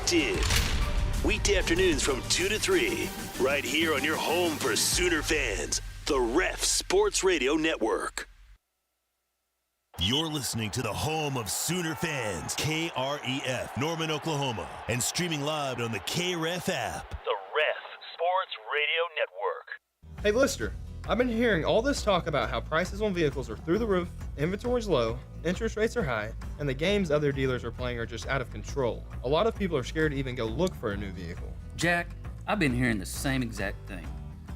Locked In. Weekday afternoons from 2 to 3, right here on your home for Sooner fans, the Ref Sports Radio Network. You're listening to the home of Sooner fans, KREF, Norman, Oklahoma, and streaming live on the KREF app. The Ref Sports Radio Network. Hey, Lister, I've been hearing all this talk about how prices on vehicles are through the roof, inventory's low, interest rates are high, and the games other dealers are playing are just out of control. A lot of people are scared to even go look for a new vehicle. Jack, I've been hearing the same exact thing.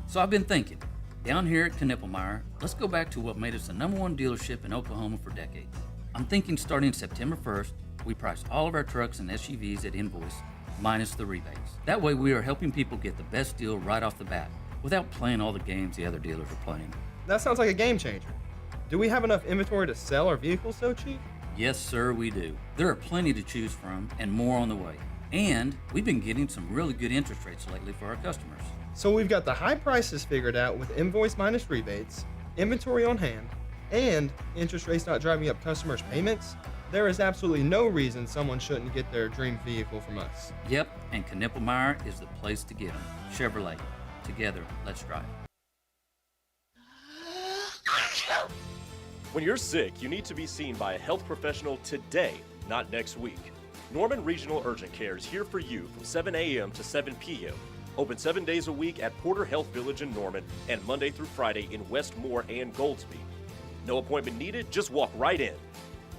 So I've been thinking, down here at Knippelmeyer, let's go back to what made us the #1 dealership in Oklahoma for decades. I'm thinking starting September 1st, we price all of our trucks and SUVs at invoice, minus the rebates. That way we are helping people get the best deal right off the bat, without playing all the games the other dealers are playing. That sounds like a game changer. Do we have enough inventory to sell our vehicles so cheap? Yes, sir, we do. There are plenty to choose from and more on the way. And we've been getting some really good interest rates lately for our customers. So we've got the high prices figured out with invoice minus rebates, inventory on hand, and interest rates not driving up customers' payments. There is absolutely no reason someone shouldn't get their dream vehicle from us. Yep, and Knippelmeyer is the place to get them. Chevrolet. Together, let's drive. When you're sick, you need to be seen by a health professional today, not next week. Norman Regional Urgent Care is here for you from 7 a.m. to 7 p.m. Open 7 days a week at Porter Health Village in Norman and Monday through Friday in Westmore and Goldsby. No appointment needed, just walk right in.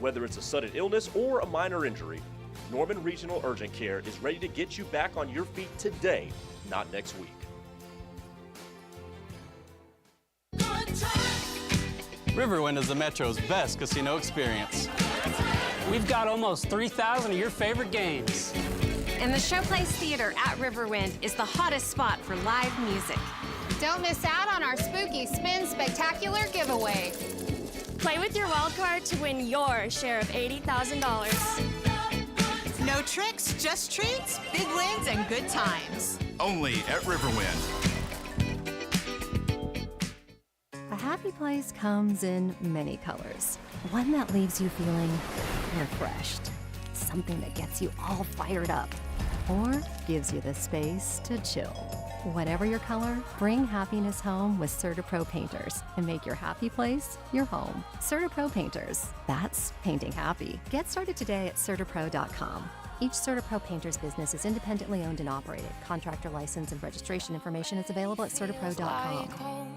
Whether it's a sudden illness or a minor injury, Norman Regional Urgent Care is ready to get you back on your feet today, not next week. Riverwind is the Metro's best casino experience. We've got almost 3,000 of your favorite games. And the Showplace Theater at Riverwind is the hottest spot for live music. Don't miss out on our Spooky Spin Spectacular giveaway. Play with your wild card to win your share of $80,000. No tricks, just treats, big wins, and good times. Only at Riverwind. A happy place comes in many colors. One that leaves you feeling refreshed. Something that gets you all fired up. Or gives you the space to chill. Whatever your color, bring happiness home with CertaPro Painters and make your happy place your home. CertaPro Painters. That's painting happy. Get started today at CertaPro.com. Each CertaPro Painters business is independently owned and operated. Contractor license and registration information is available at CertaPro.com.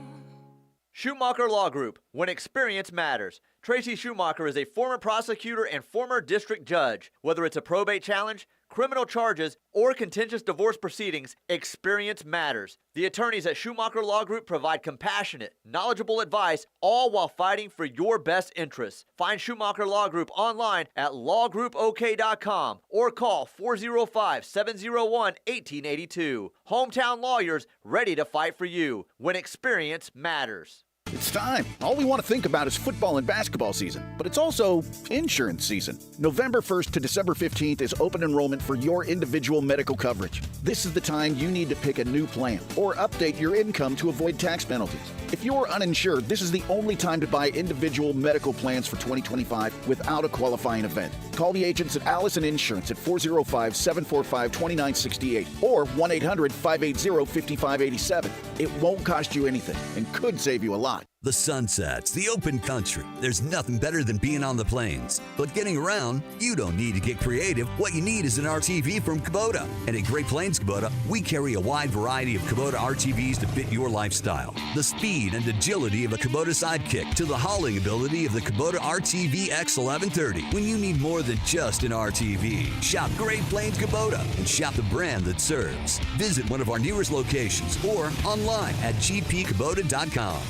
Schumacher Law Group, when experience matters. Tracy Schumacher is a former prosecutor and former district judge. Whether it's a probate challenge, criminal charges, or contentious divorce proceedings, experience matters. The attorneys at Schumacher Law Group provide compassionate, knowledgeable advice, all while fighting for your best interests. Find Schumacher Law Group online at lawgroupok.com or call 405-701-1882. Hometown lawyers ready to fight for you when experience matters. It's time. All we want to think about is football and basketball season, but it's also insurance season. November 1st to December 15th is open enrollment for your individual medical coverage. This is the time you need to pick a new plan or update your income to avoid tax penalties. If you're uninsured, this is the only time to buy individual medical plans for 2025 without a qualifying event. Call the agents at Allison Insurance at 405-745-2968 or 1-800-580-5587. It won't cost you anything and could save you a lot. The sunsets, the open country. There's nothing better than being on the plains. But getting around, you don't need to get creative. What you need is an RTV from Kubota. And at Great Plains Kubota, we carry a wide variety of Kubota RTVs to fit your lifestyle. The speed and agility of a Kubota Sidekick to the hauling ability of the Kubota RTV X1130. When you need more than just an RTV, shop Great Plains Kubota and shop the brand that serves. Visit one of our nearest locations or online at gpkubota.com.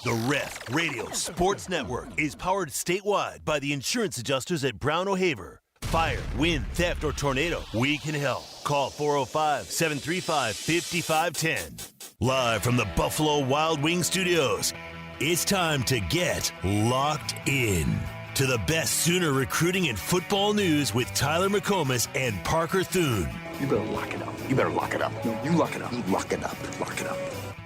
The Ref Radio Sports Network is powered statewide by the insurance adjusters at Brown O'Haver. Fire, wind, theft, or tornado, we can help. Call 405-735-5510. Live from the Buffalo Wild Wings Studios, it's time to get locked in to the best Sooner recruiting and football news with Tyler McComas and Parker Thune. You better lock it up. You better lock it up. No, you lock it up. You lock it up. Lock it up.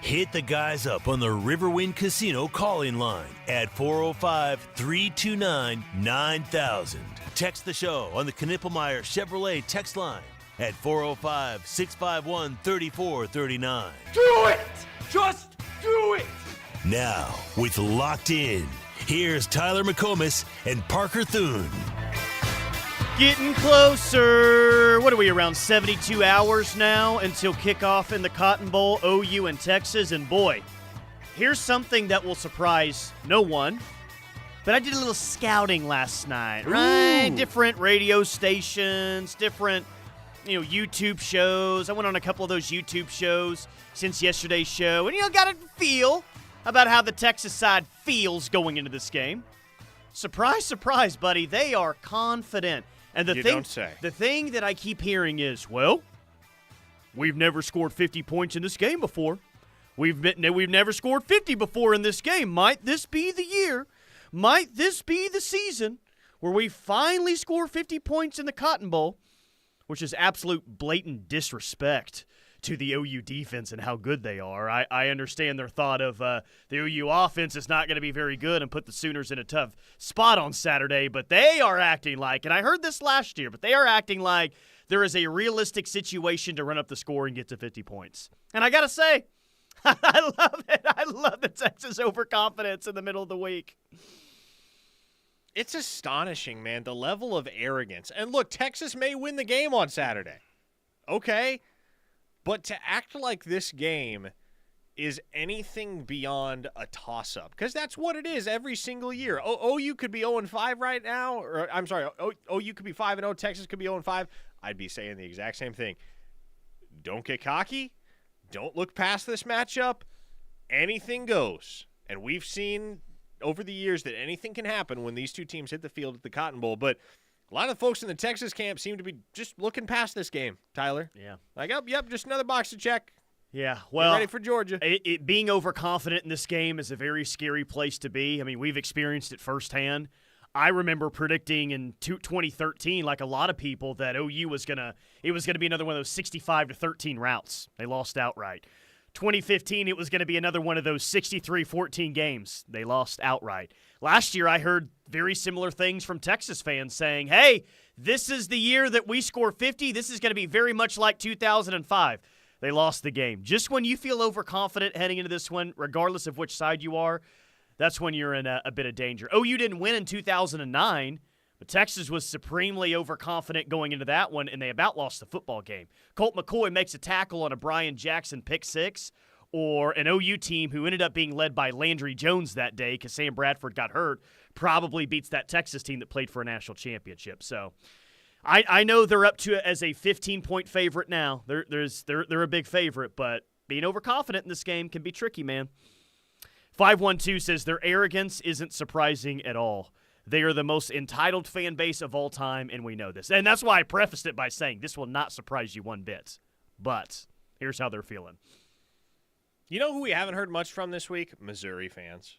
Hit the guys up on the Riverwind Casino calling line at 405-329-9000. Text the show on the Knippelmeyer Chevrolet text line at 405-651-3439. Do it! Just do it! Now, with Locked In, here's Tyler McComas and Parker Thune. Getting closer. What are we, around 72 hours now until kickoff in the Cotton Bowl, OU and Texas? And boy, here's something that will surprise no one. But I did a little scouting last night, right? Ooh. Different radio stations, different, YouTube shows. I went on a couple of those YouTube shows since yesterday's show. And, got a feel about how the Texas side feels going into this game. Surprise, surprise, buddy. They are confident. And the thing that I keep hearing is, well, we've never scored 50 points in this game before. We've never scored 50 before in this game. Might this be the year? Might this be the season where we finally score 50 points in the Cotton Bowl? Which is absolute blatant disrespect to the OU defense and how good they are. I understand their thought of the OU offense is not going to be very good and put the Sooners in a tough spot on Saturday, but they are acting like, and I heard this last year, but they are acting like there is a realistic situation to run up the score and get to 50 points. And I got to say, I love it. I love the Texas overconfidence in the middle of the week. It's astonishing, man, the level of arrogance. And look, Texas may win the game on Saturday. Okay. But to act like this game is anything beyond a toss-up, because that's what it is every single year. OU could be 0-5 right now, or I'm sorry, OU could be 5-0, Texas could be 0-5. I'd be saying the exact same thing. Don't get cocky. Don't look past this matchup. Anything goes. And we've seen over the years that anything can happen when these two teams hit the field at the Cotton Bowl, but a lot of the folks in the Texas camp seem to be just looking past this game, Tyler. Yeah. Like, yep, just another box to check. Yeah, well, get ready for Georgia. Being overconfident in this game is a very scary place to be. I mean, we've experienced it firsthand. I remember predicting in 2013, like a lot of people, that OU was going to be another one of those 65-13 routes. They lost outright. 2015, it was going to be another one of those 63-14 games. They lost outright. Last year, I heard very similar things from Texas fans saying, hey, this is the year that we score 50. This is going to be very much like 2005. They lost the game. Just when you feel overconfident heading into this one, regardless of which side you are, that's when you're in a bit of danger. OU didn't win in 2009, but Texas was supremely overconfident going into that one, and they about lost the football game. Colt McCoy makes a tackle on a Brian Jackson pick six, or an OU team who ended up being led by Landry Jones that day because Sam Bradford got hurt, probably beats that Texas team that played for a national championship. So I know they're up to it as a 15-point favorite now. They're a big favorite, but being overconfident in this game can be tricky, man. 512 says their arrogance isn't surprising at all. They are the most entitled fan base of all time, and we know this. And that's why I prefaced it by saying this will not surprise you one bit. But here's how they're feeling. You know who we haven't heard much from this week? Missouri fans.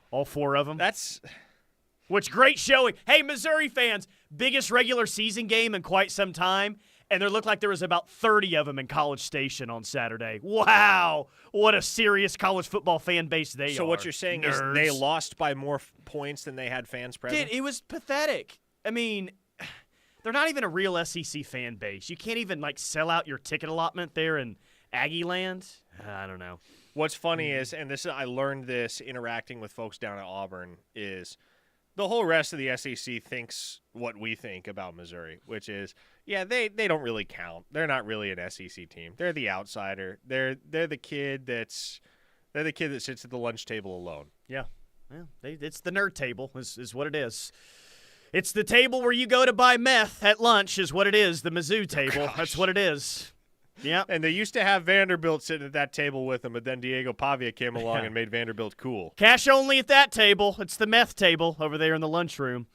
All four of them? That's... Which great showing. Hey, Missouri fans, biggest regular season game in quite some time, and there looked like there was about 30 of them in College Station on Saturday. Wow. What a serious college football fan base they are. So what you're saying is they lost by more points than they had fans present? Dude, it was pathetic. I mean, they're not even a real SEC fan base. You can't even, sell out your ticket allotment there in Aggie land. I don't know. What's funny is, and I learned this interacting with folks down at Auburn, is the whole rest of the SEC thinks what we think about Missouri, which is, yeah, they don't really count. They're not really an SEC team. They're the outsider. They're the kid that sits at the lunch table alone. Yeah. It's the nerd table is what it is. It's the table where you go to buy meth at lunch is what it is, the Mizzou table. That's what it is. Yeah. And they used to have Vanderbilt sitting at that table with them, but then Diego Pavia came along and made Vanderbilt cool. Cash only at that table. It's the meth table over there in the lunchroom.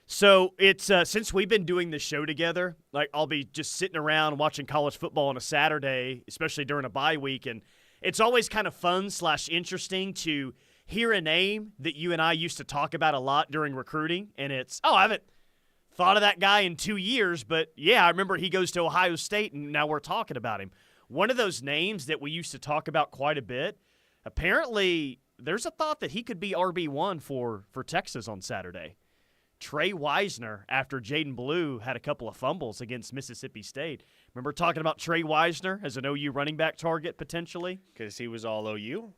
So it's since we've been doing this show together, I'll be just sitting around watching college football on a Saturday, especially during a bye week, and it's always kind of fun / interesting to hear a name that you and I used to talk about a lot during recruiting, and it's, I haven't thought of that guy in 2 years, but yeah, I remember he goes to Ohio State, and now we're talking about him. one of those names that we used to talk about quite a bit. Apparently, there's a thought that he could be RB1 for Texas on Saturday. Trey Wisner, after Jaden Blue had a couple of fumbles against Mississippi State. Remember talking about Trey Wisner as an OU running back target potentially? Because he was all OU,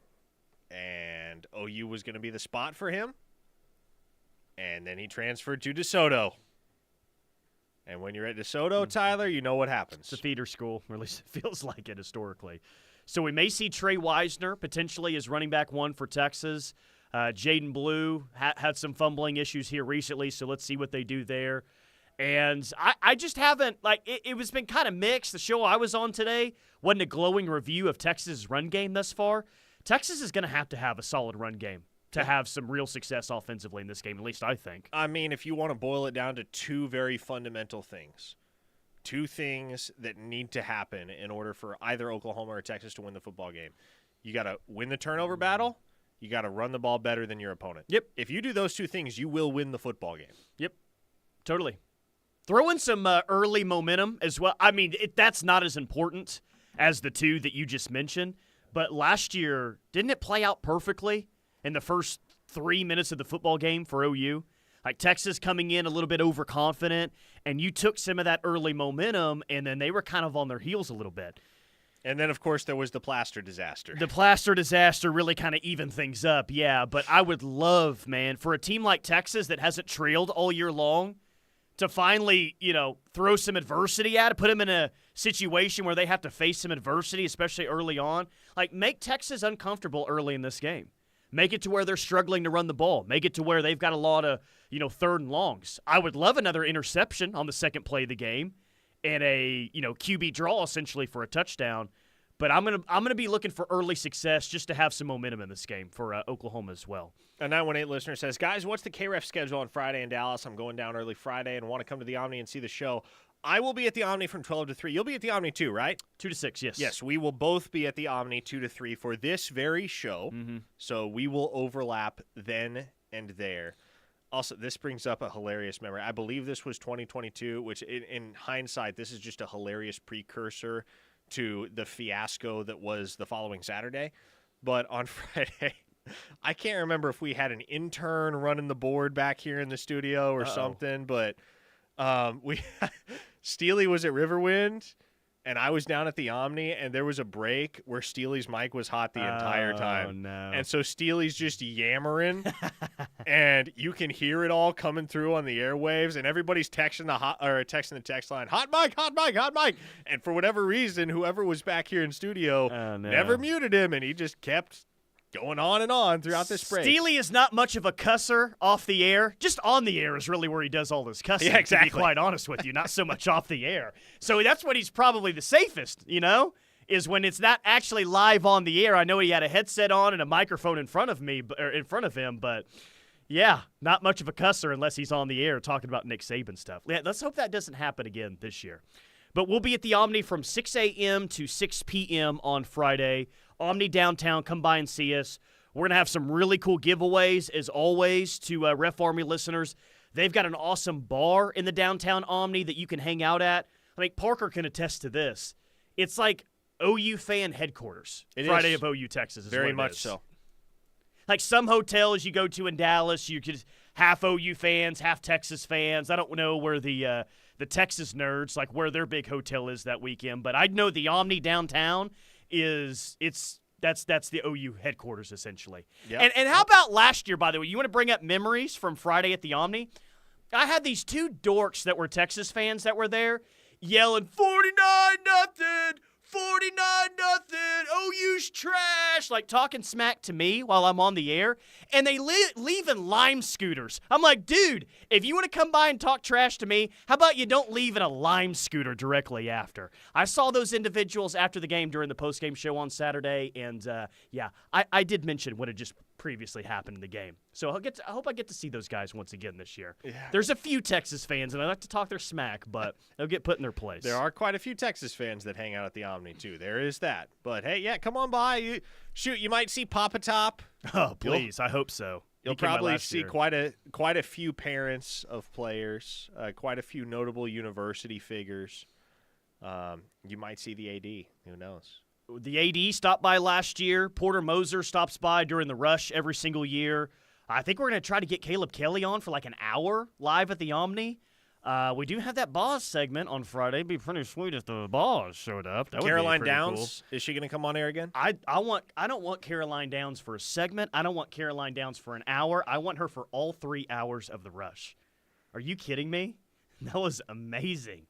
and OU was going to be the spot for him. And then he transferred to DeSoto. And when you're at DeSoto, Tyler, you know what happens. It's a feeder school, or at least it feels like it historically. So we may see Trey Wisner potentially as running back 1 for Texas. Jaden Blue had some fumbling issues here recently, so let's see what they do there. And I just haven't, it was been kind of mixed. The show I was on today wasn't a glowing review of Texas' run game thus far. Texas is going to have a solid run game to have some real success offensively in this game, at least I think. I mean, if you want to boil it down to two very fundamental things, two things that need to happen in order for either Oklahoma or Texas to win the football game. You got to win the turnover battle. You got to run the ball better than your opponent. Yep. If you do those two things, you will win the football game. Yep. Totally. Throw in some early momentum as well. I mean, that's not as important as the two that you just mentioned. But last year, didn't it play out perfectly in the first 3 minutes of the football game for OU? Like Texas coming in a little bit overconfident, and you took some of that early momentum, and then they were kind of on their heels a little bit. And then, of course, there was the plaster disaster. The plaster disaster really kind of evened things up, yeah. But I would love, man, for a team like Texas that hasn't trailed all year long to finally, throw some adversity at it, put them in a situation where they have to face some adversity, especially early on. Like, make Texas uncomfortable early in this game. Make it to where they're struggling to run the ball. Make it to where they've got a lot of, third and longs. I would love another interception on the second play of the game and a, QB draw essentially for a touchdown. But I'm gonna be looking for early success just to have some momentum in this game for Oklahoma as well. A 918 listener says, guys, what's the KREF schedule on Friday in Dallas? I'm going down early Friday and want to come to the Omni and see the show. I will be at the Omni from 12 to 3. You'll be at the Omni too, right? 2 to 6, yes. Yes, we will both be at the Omni 2 to 3 for this very show. Mm-hmm. So we will overlap then and there. Also, this brings up a hilarious memory. I believe this was 2022, which in hindsight, this is just a hilarious precursor to the fiasco that was the following Saturday. But on Friday, I can't remember if we had an intern running the board back here in the studio or something, but Steely was at Riverwind, and I was down at the Omni, and there was a break where Steely's mic was hot the entire time. Oh, no. And so Steely's just yammering, and you can hear it all coming through on the airwaves, and everybody's texting the text line, hot mic, hot mic, hot mic. And for whatever reason, whoever was back here in studio never muted him, and he just kept going on and on throughout this break. Steely is not much of a cusser off the air. Just on the air is really where he does all this cussing, yeah, exactly. To be quite honest with you. Not so much off the air. So that's when he's probably the safest, is when it's not actually live on the air. I know he had a headset on and a microphone in front of him, but yeah, not much of a cusser unless he's on the air talking about Nick Saban stuff. Yeah, let's hope that doesn't happen again this year. But we'll be at the Omni from 6 a.m. to 6 p.m. on Friday. Omni downtown, come by and see us. We're going to have some really cool giveaways, as always, to Ref Army listeners. They've got an awesome bar in the downtown Omni that you can hang out at. I think Parker can attest to this. It's like OU fan headquarters. Friday of OU Texas is very what it much is. so. Like some hotels you go to in Dallas, you could half OU fans, half Texas fans. I don't know where the Texas nerds, like where their big hotel is that weekend, but I know the Omni downtown that's the OU headquarters essentially. Yep. And how about last year, by the way? You want to bring up memories from Friday at the Omni? I had these two dorks that were Texas fans that were there yelling 49-0, 49-0, OU's trash, like talking smack to me while I'm on the air, and they leave in Lime scooters. I'm like, dude, if you want to come by and talk trash to me, how about you don't leave in a Lime scooter directly after? I saw those individuals after the game during the postgame show on Saturday, and I did mention what had just previously happened in the game. So I hope I get to see those guys once again this year. Yeah. There's a few Texas fans, and I like to talk their smack, but they'll get put in their place. There are quite a few Texas fans that hang out at the Omni, too. There is that. But, hey, yeah, come on by. You might see Papa Top. Oh, please. I hope so. You'll probably see quite a few parents of players, quite a few notable university figures. You might see the AD. Who knows? The AD stopped by last year. Porter Moser stops by during the rush every single year. I think we're going to try to get Caleb Kelly on for like an hour live at the Omni. We do have that Boz segment on Friday. It'd be pretty sweet if the Boz showed up. That Caroline would be pretty Downs, cool. is she going to come on air again? I don't want Caroline Downs for a segment. I don't want Caroline Downs for an hour. I want her for all 3 hours of the rush. Are you kidding me? That was amazing.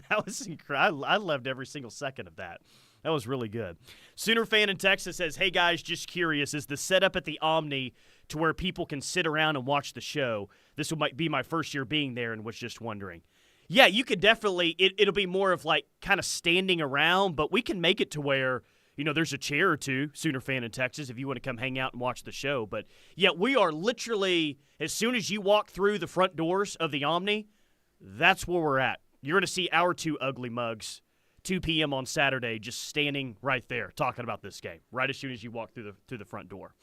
That was incredible. I loved every single second of that. That was really good. Sooner fan in Texas says, hey, guys, just curious. Is the setup at the Omni to where people can sit around and watch the show? This might be my first year being there and was just wondering. Yeah, you could definitely – it'll be more of like kind of standing around, but we can make it to where, there's a chair or two, Sooner fan in Texas, if you want to come hang out and watch the show. But, yeah, we are literally – as soon as you walk through the front doors of the Omni, that's where we're at. You're going to see our 2 ugly mugs 2 p.m. on Saturday, just standing right there talking about this game, right as soon as you walk through the front door.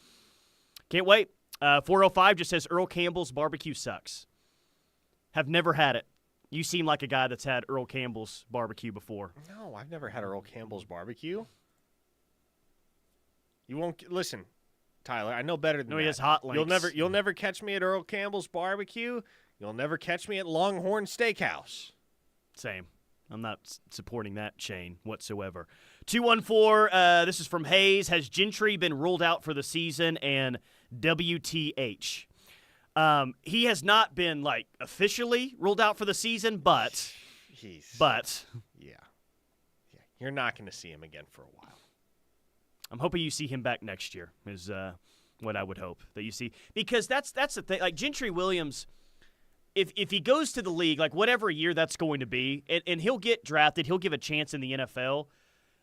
Can't wait. 405 just says Earl Campbell's barbecue sucks. Have never had it. You seem like a guy that's had Earl Campbell's barbecue before. No, I've never had Earl Campbell's barbecue. You won't listen, Tyler. I know better than that. No, he has hot links. You'll never catch me at Earl Campbell's barbecue. You'll never catch me at Longhorn Steakhouse. Same. I'm not supporting that chain whatsoever. 214, this is from Hayes. Has Gentry been ruled out for the season? And WTH. He has not been, officially ruled out for the season, but. Yeah. You're not going to see him again for a while. I'm hoping you see him back next year is what I would hope that you see. Because that's the thing. Like, Gentry Williams, if he goes to the league, whatever year that's going to be, and he'll get drafted, he'll give a chance in the NFL.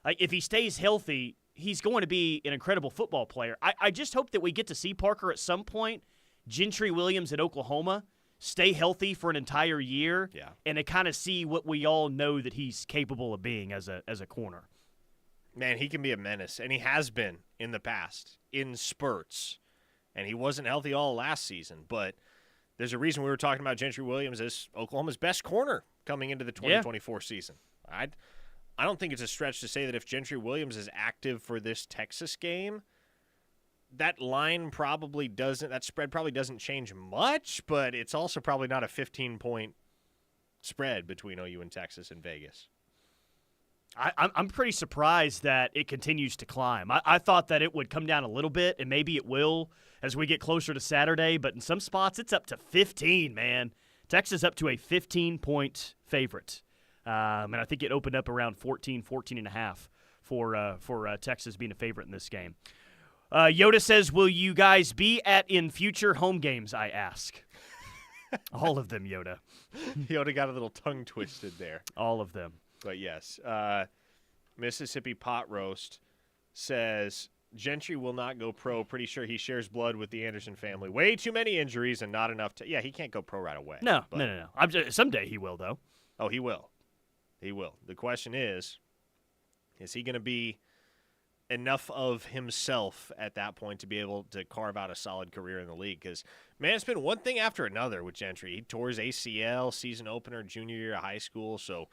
If he stays healthy, he's going to be an incredible football player. I just hope that we get to see Parker at some point, Gentry Williams at Oklahoma, stay healthy for an entire year, and to kind of see what we all know that he's capable of being as a corner. Man, he can be a menace, and he has been in the past, in spurts. And he wasn't healthy all last season, but there's a reason we were talking about Gentry Williams as Oklahoma's best corner coming into the 2024 season. I don't think it's a stretch to say that if Gentry Williams is active for this Texas game, that spread probably doesn't change much, but it's also probably not a 15-point spread between OU and Texas and Vegas. I'm pretty surprised that it continues to climb. I thought that it would come down a little bit, and maybe it will as we get closer to Saturday, but in some spots it's up to 15, man. Texas up to a 15-point favorite. And I think it opened up around 14 and a half for Texas being a favorite in this game. Yoda says, will you guys be in future home games, I ask. All of them, Yoda. Yoda got a little tongue twisted there. All of them. But yes, Mississippi Pot Roast says, Gentry will not go pro. Pretty sure he shares blood with the Anderson family. Way too many injuries and not enough to – yeah, he can't go pro right away. No. Someday he will, though. Oh, he will. He will. The question is he going to be enough of himself at that point to be able to carve out a solid career in the league? Because, man, it's been one thing after another with Gentry. He tore his ACL, season opener, junior year of high school. So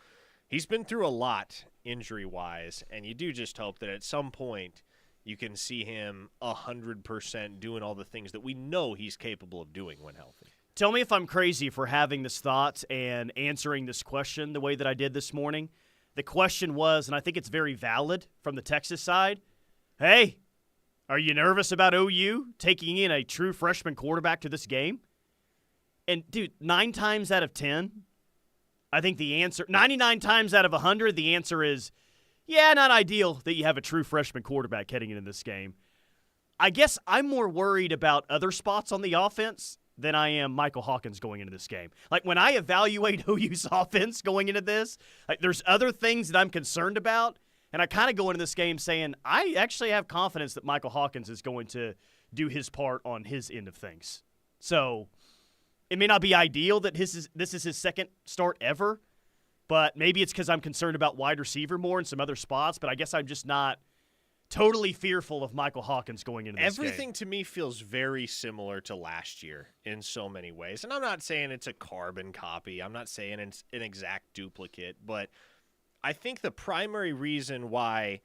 he's been through a lot injury-wise, and you do just hope that at some point you can see him 100% doing all the things that we know he's capable of doing when healthy. Tell me if I'm crazy for having this thought and answering this question the way that I did this morning. The question was, and I think it's very valid from the Texas side, hey, are you nervous about OU taking in a true freshman quarterback to this game? And, dude, 9 times out of 10, I think the answer, 99 times out of 100, the answer is, yeah, not ideal that you have a true freshman quarterback heading into this game. I guess I'm more worried about other spots on the offense than I am Michael Hawkins going into this game. Like, when I evaluate OU's offense going into this, there's other things that I'm concerned about, and I kind of go into this game saying, I actually have confidence that Michael Hawkins is going to do his part on his end of things. So it may not be ideal that this is his second start ever, but maybe it's because I'm concerned about wide receiver more in some other spots, but I guess I'm just not totally fearful of Michael Hawkins going into this Everything game. to me feels very similar to last year in so many ways. And I'm not saying it's a carbon copy. I'm not saying it's an exact duplicate, but I think the primary reason why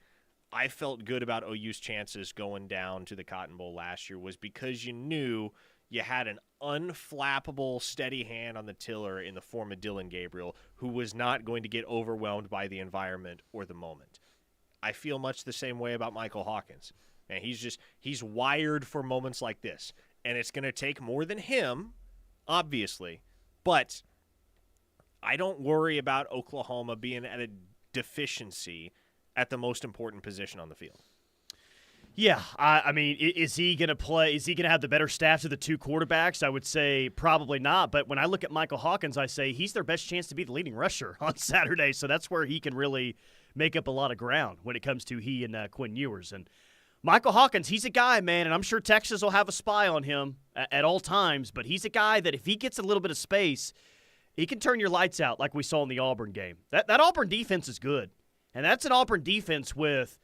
I felt good about OU's chances going down to the Cotton Bowl last year was because you knew you had an unflappable, steady hand on the tiller in the form of Dylan Gabriel, who was not going to get overwhelmed by the environment or the moment. I feel much the same way about Michael Hawkins. And he's wired for moments like this. And it's going to take more than him, obviously. But I don't worry about Oklahoma being at a deficiency at the most important position on the field. Yeah, I mean, is he going to play? Is he going to have the better stats of the two quarterbacks? I would say probably not. But when I look at Michael Hawkins, I say he's their best chance to be the leading rusher on Saturday. So that's where he can really make up a lot of ground when it comes to he and Quinn Ewers. And Michael Hawkins, he's a guy, man, and I'm sure Texas will have a spy on him at all times. But he's a guy that if he gets a little bit of space, he can turn your lights out like we saw in the Auburn game. That Auburn defense is good. And that's an Auburn defense with,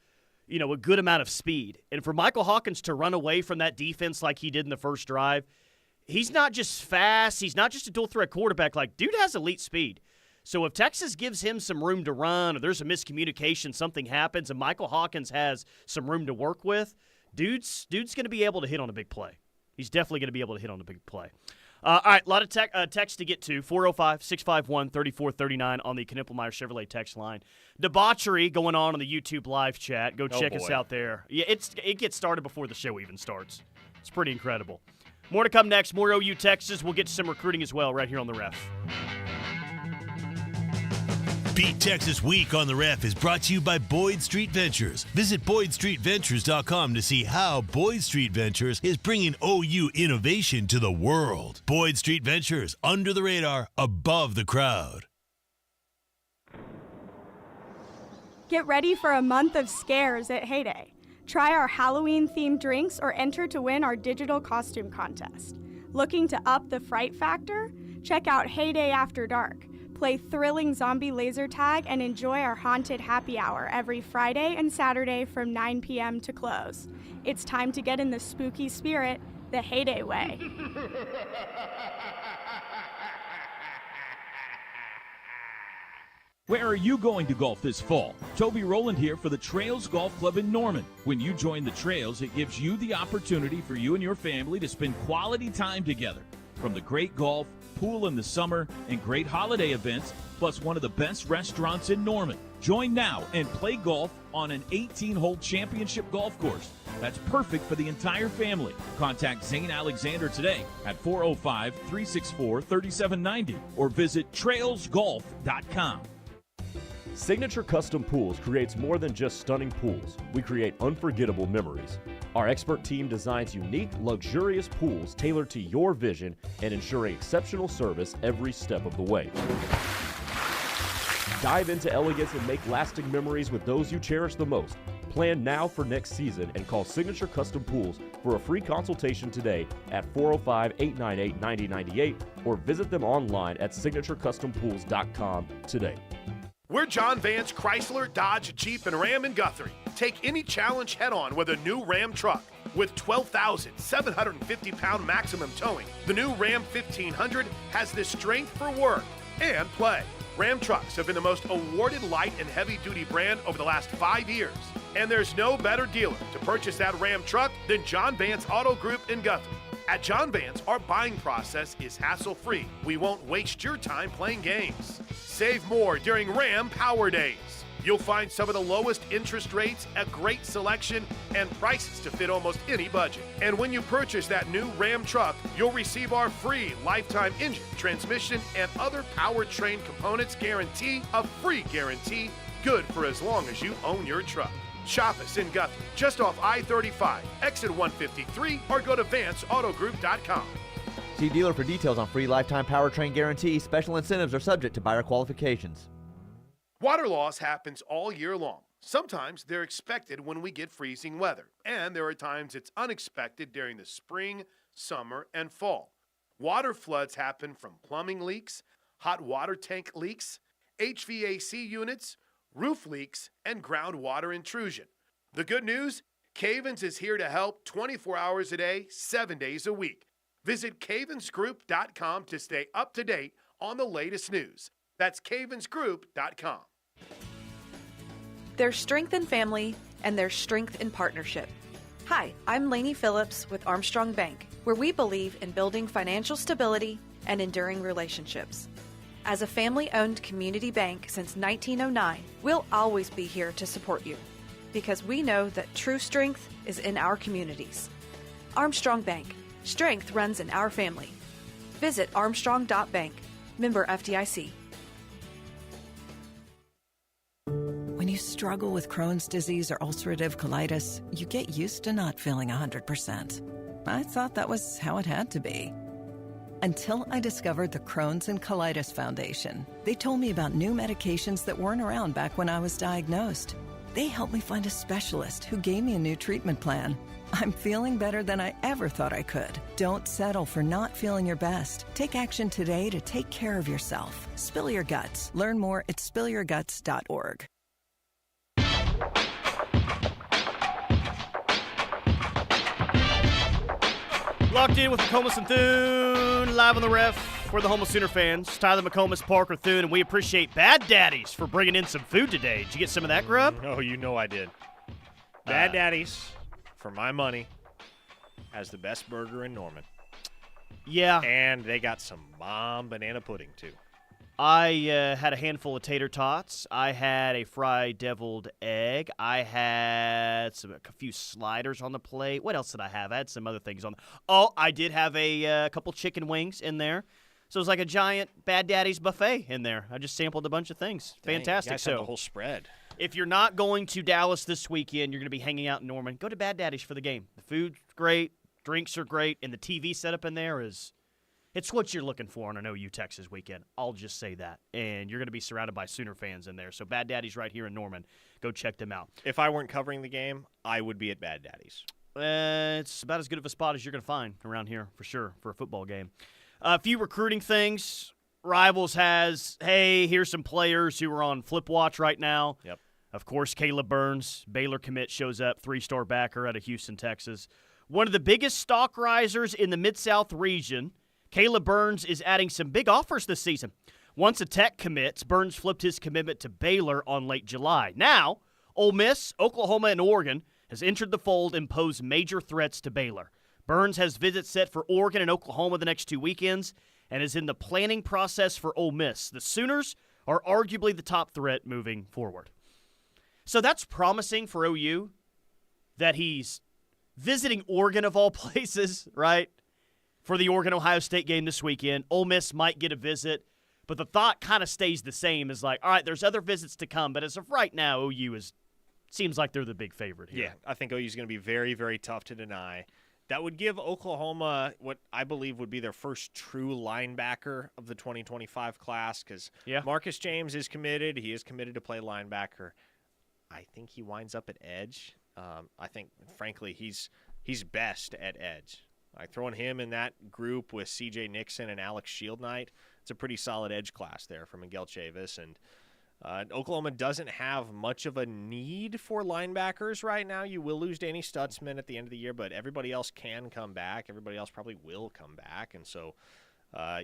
a good amount of speed. And for Michael Hawkins to run away from that defense like he did in the first drive, he's not just fast. He's not just a dual threat quarterback. Like, dude has elite speed. So if Texas gives him some room to run or there's a miscommunication, something happens, and Michael Hawkins has some room to work with, dude's going to be able to hit on a big play. He's definitely going to be able to hit on a big play. All right, a lot of text to get to. 405-651-3439 on the Knippelmeyer Chevrolet text line. Debauchery going on the YouTube live chat. Go check us out there. Yeah, it gets started before the show even starts. It's pretty incredible. More to come next. More OU Texas. We'll get to some recruiting as well right here on The Ref. Beat Texas Week on The Ref is brought to you by Boyd Street Ventures. Visit BoydStreetVentures.com to see how Boyd Street Ventures is bringing OU innovation to the world. Boyd Street Ventures, under the radar, above the crowd. Get ready for a month of scares at Heyday. Try our Halloween-themed drinks or enter to win our digital costume contest. Looking to up the fright factor? Check out Heyday After Dark. Play thrilling zombie laser tag and enjoy our haunted happy hour every Friday and Saturday from 9 p.m. to close. It's time to get in the spooky spirit the Heyday way. Where are you going to golf this fall? Toby Rowland here for the Trails Golf Club in Norman. When you join the Trails, it gives you the opportunity for you and your family to spend quality time together. From the great golf, pool in the summer, and great holiday events, plus one of the best restaurants in Norman. Join now and play golf on an 18-hole championship golf course. That's perfect for the entire family. Contact Zane Alexander today at 405-364-3790 or visit trailsgolf.com. Signature Custom Pools creates more than just stunning pools. We create unforgettable memories. Our expert team designs unique, luxurious pools tailored to your vision and ensuring exceptional service every step of the way. Dive into elegance and make lasting memories with those you cherish the most. Plan now for next season and call Signature Custom Pools for a free consultation today at 405-898-9098 or visit them online at signaturecustompools.com today. We're John Vance Chrysler, Dodge, Jeep, and Ram in Guthrie. Take any challenge head-on with a new Ram truck. With 12,750-pound maximum towing, the new Ram 1500 has the strength for work and play. Ram trucks have been the most awarded light and heavy-duty brand over the last 5 years. And there's no better dealer to purchase that Ram truck than John Vance Auto Group in Guthrie. At John Vance, our buying process is hassle-free. We won't waste your time playing games. Save more during Ram Power Days. You'll find some of the lowest interest rates, a great selection, and prices to fit almost any budget. And when you purchase that new Ram truck, you'll receive our free lifetime engine, transmission, and other powertrain components guarantee, a free guarantee, good for as long as you own your truck. Shop us in Guthrie, just off I-35, exit 153, or go to VanceAutoGroup.com. See dealer for details on free lifetime powertrain guarantee. Special incentives are subject to buyer qualifications. Water loss happens all year long. Sometimes they're expected when we get freezing weather, and there are times it's unexpected during the spring, summer, and fall. Water floods happen from plumbing leaks, hot water tank leaks, HVAC units, roof leaks, and groundwater intrusion. The good news? Cavens is here to help 24 hours a day, 7 days a week. Visit cavensgroup.com to stay up to date on the latest news. That's cavensgroup.com. There's strength in family, and there's strength in partnership. Hi, I'm Lainey Phillips with Armstrong Bank, where we believe in building financial stability and enduring relationships. As a family-owned community bank since 1909, we'll always be here to support you, because we know that true strength is in our communities. Armstrong Bank. Strength runs in our family. Visit armstrong.bank. Member FDIC. When you struggle with Crohn's disease or ulcerative colitis, you get used to not feeling 100%. I thought that was how it had to be. Until I discovered the Crohn's and Colitis Foundation. They told me about new medications that weren't around back when I was diagnosed. They helped me find a specialist who gave me a new treatment plan. I'm feeling better than I ever thought I could. Don't settle for not feeling your best. Take action today to take care of yourself. Spill your guts. Learn more at spillyourguts.org. Locked in with McComas and Thune, live on the ref. We're the Homo Sooner fans. Tyler McComas, Parker Thune, and we appreciate Bad Daddy's for bringing in some food today. Did you get some of that grub? Oh, you know I did. Bad Daddy's, for my money, has the best burger in Norman. Yeah. And they got some bomb banana pudding, too. I had a handful of tater tots. I had a fried deviled egg. I had a few sliders on the plate. What else did I have? I had some other things on. Oh, I did have a couple chicken wings in there. So it was like a giant Bad Daddy's buffet in there. I just sampled a bunch of things. Dang, fantastic. You guys had the whole spread. If you're not going to Dallas this weekend, you're going to be hanging out in Norman, go to Bad Daddy's for the game. The food's great, drinks are great, and the TV setup in there is... It's what you're looking for on an OU Texas weekend. I'll just say that. And you're going to be surrounded by Sooner fans in there. So Bad Daddy's right here in Norman. Go check them out. If I weren't covering the game, I would be at Bad Daddy's. It's about as good of a spot as you're going to find around here, for sure, for a football game. A few recruiting things. Rivals has, hey, here's some players who are on flip watch right now. Yep. Of course, Caleb Burns, Baylor commit, shows up, 3-star backer out of Houston, Texas. One of the biggest stock risers in the Mid-South region. Caleb Burns is adding some big offers this season. Once a Tech commits, Burns flipped his commitment to Baylor on late July. Now, Ole Miss, Oklahoma, and Oregon has entered the fold and posed major threats to Baylor. Burns has visits set for Oregon and Oklahoma the next 2 weekends and is in the planning process for Ole Miss. The Sooners are arguably the top threat moving forward. So that's promising for OU that he's visiting Oregon of all places, right? For the Oregon-Ohio State game this weekend. Ole Miss might get a visit, but the thought kind of stays the same as like, all right, there's other visits to come, but as of right now, OU seems like they're the big favorite here. Yeah, I think OU is going to be very, very tough to deny. That would give Oklahoma what I believe would be their first true linebacker of the 2025 class because Marcus James is committed. He is committed to play linebacker. I think he winds up at edge. I think, frankly, he's best at edge. Like throwing him in that group with C.J. Nixon and Alex Shieldknight, it's a pretty solid edge class there for Miguel Chavis. And Oklahoma doesn't have much of a need for linebackers right now. You will lose Danny Stutzman at the end of the year, but everybody else can come back. Everybody else probably will come back. And so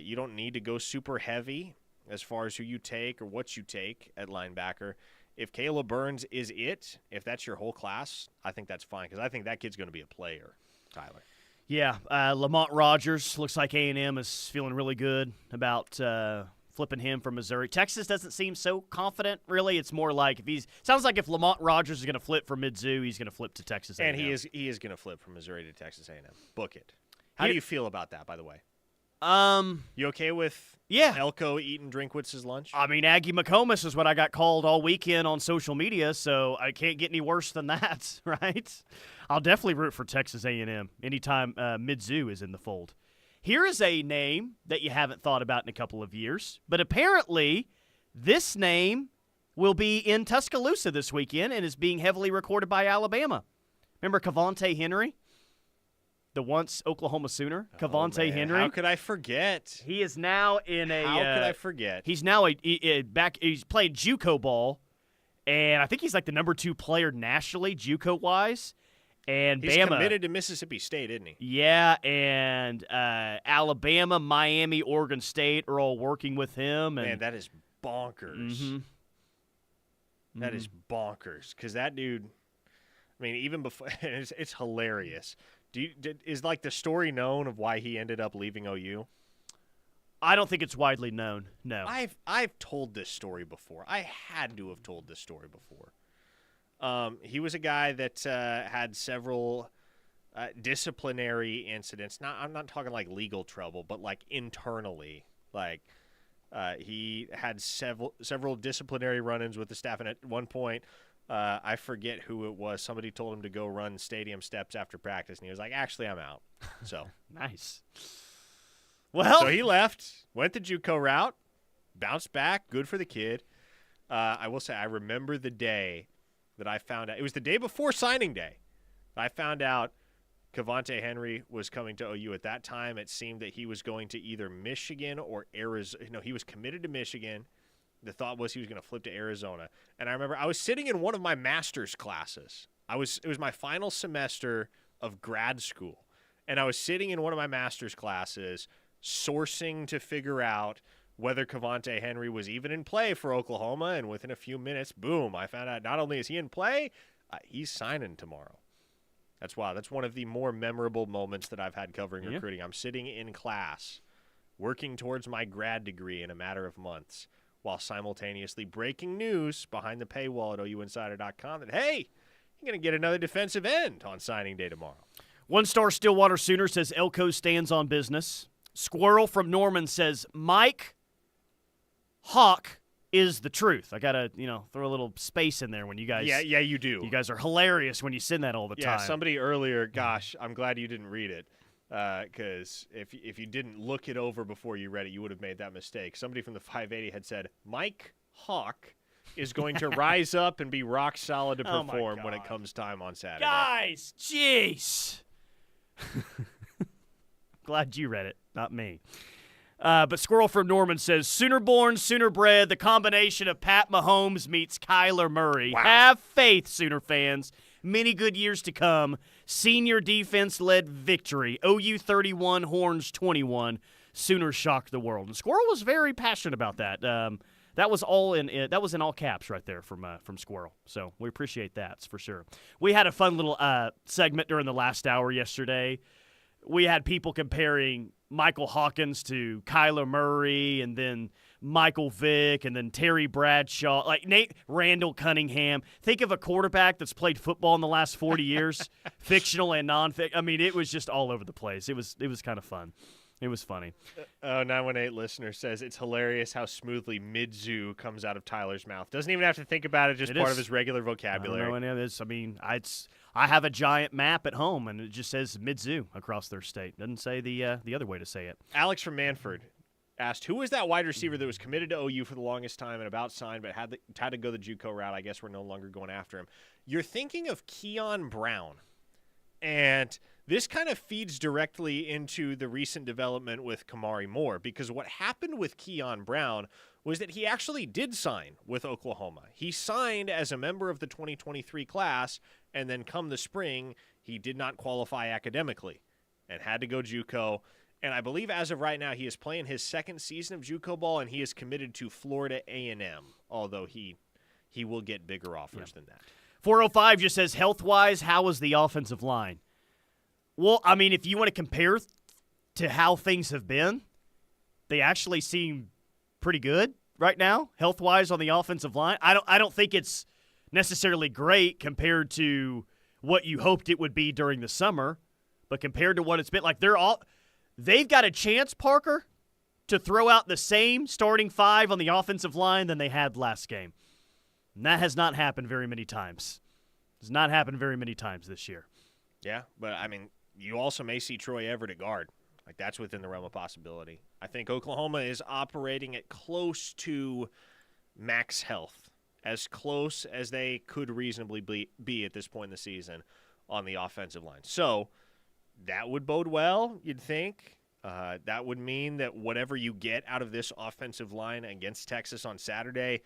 you don't need to go super heavy as far as who you take or what you take at linebacker. If Caleb Burns is it, if that's your whole class, I think that's fine because I think that kid's going to be a player, Tyler. Yeah, Lamont Rogers looks like A&M is feeling really good about flipping him from Missouri. Texas doesn't seem so confident, really. It's more like sounds like if Lamont Rogers is going to flip from Mizzou, he's going to flip to Texas A&M. And he is going to flip from Missouri to Texas A&M. Book it. How do you feel about that, by the way? You okay with Elko eating Drinkwitz's lunch? I mean, Aggie McComas is what I got called all weekend on social media, so I can't get any worse than that, right? I'll definitely root for Texas A&M anytime Mizzou is in the fold. Here is a name that you haven't thought about in a couple of years, but apparently this name will be in Tuscaloosa this weekend and is being heavily recorded by Alabama. Remember Cavante Henry? The once Oklahoma Sooner, Cavante Henry. How could I forget? He is now in a. How could I forget? He's now he's playing JUCO ball, and I think he's like the number 2 player nationally JUCO wise. And he's Bama committed to Mississippi State, isn't he? Yeah, and Alabama, Miami, Oregon State are all working with him. And, man, that is bonkers. Mm-hmm. That is bonkers because that dude, I mean, even before, it's hilarious. Is like the story known of why he ended up leaving OU? I don't think it's widely known, no. I've told this story before. I had to have told this story before. He was a guy that had several disciplinary incidents. I'm not talking like legal trouble, but like internally. Like he had several disciplinary run-ins with the staff, and at one point, I forget who it was. Somebody told him to go run stadium steps after practice, and he was like, "Actually, I'm out." So nice. Well, so he left, went the JUCO route, bounced back. Good for the kid. I will say, I remember the day that I found out. It was the day before signing day. I found out Cavante Henry was coming to OU. At that time, it seemed that he was going to either Michigan or Arizona. No, he was committed to Michigan. The thought was he was going to flip to Arizona. And I remember I was sitting in one of my master's classes. It was my final semester of grad school. And I was sitting in one of my master's classes sourcing to figure out whether Cavante Henry was even in play for Oklahoma. And within a few minutes, boom, I found out not only is he in play, he's signing tomorrow. That's wild. That's one of the more memorable moments that I've had covering recruiting. I'm sitting in class working towards my grad degree in a matter of months while simultaneously breaking news behind the paywall at OUinsider.com that, hey, you're going to get another defensive end on signing day tomorrow. One-star Stillwater Sooner says Elko stands on business. Squirrel from Norman says Mike Hawk is the truth. I got to, throw a little space in there when you guys. Yeah, you do. You guys are hilarious when you send that all the time. Yeah, somebody earlier, gosh, I'm glad you didn't read it. Because if you didn't look it over before you read it, you would have made that mistake. Somebody from the 580 had said, Mike Hawk is going to rise up and be rock solid to perform when it comes time on Saturday. Guys, jeez. Glad you read it, not me. But Squirrel from Norman says, Sooner born, Sooner bred, the combination of Pat Mahomes meets Kyler Murray. Wow. Have faith, Sooner fans. Many good years to come. Senior defense-led victory. OU 31, Horns 21. Sooners shocked the world. And Squirrel was very passionate about that. That was in all caps right there from Squirrel. So we appreciate that for sure. We had a fun little segment during the last hour yesterday. We had people comparing Michael Hawkins to Kyler Murray, and then Michael Vick, and then Terry Bradshaw, like Nate Randall Cunningham. Think of a quarterback that's played football in the last 40 years, fictional and non-fictional. I mean, it was just all over the place. It was kind of fun. It was funny. 918 listener says it's hilarious how smoothly Mizzou comes out of Tyler's mouth. Doesn't even have to think about it, just part of his regular vocabulary. I don't know any of this. I mean, I have a giant map at home, and it just says Mizzou across their state. Doesn't say the other way to say it. Alex from Manford asked, who was that wide receiver that was committed to OU for the longest time and about signed but had to go the JUCO route? I guess we're no longer going after him. You're thinking of Keon Brown. And this kind of feeds directly into the recent development with Kamari Moore, because what happened with Keon Brown was that he actually did sign with Oklahoma. He signed as a member of the 2023 class, and then come the spring, he did not qualify academically and had to go JUCO. And I believe as of right now, he is playing his second season of JUCO ball, and he is committed to Florida A&M, although he will get bigger offers than that. 405 just says, health-wise, how was the offensive line? Well, I mean, if you want to compare to how things have been, they actually seem pretty good right now, health-wise on the offensive line. I don't think it's necessarily great compared to what you hoped it would be during the summer, but compared to what it's been, like they've got a chance, Parker, to throw out the same starting five on the offensive line than they had last game. And that has not happened very many times. It's not happened very many times this year. Yeah, but I mean, you also may see Troy Everett at guard. Like, that's within the realm of possibility. I think Oklahoma is operating at close to max health, as close as they could reasonably be at this point in the season on the offensive line. So that would bode well, you'd think. That would mean that whatever you get out of this offensive line against Texas on Saturday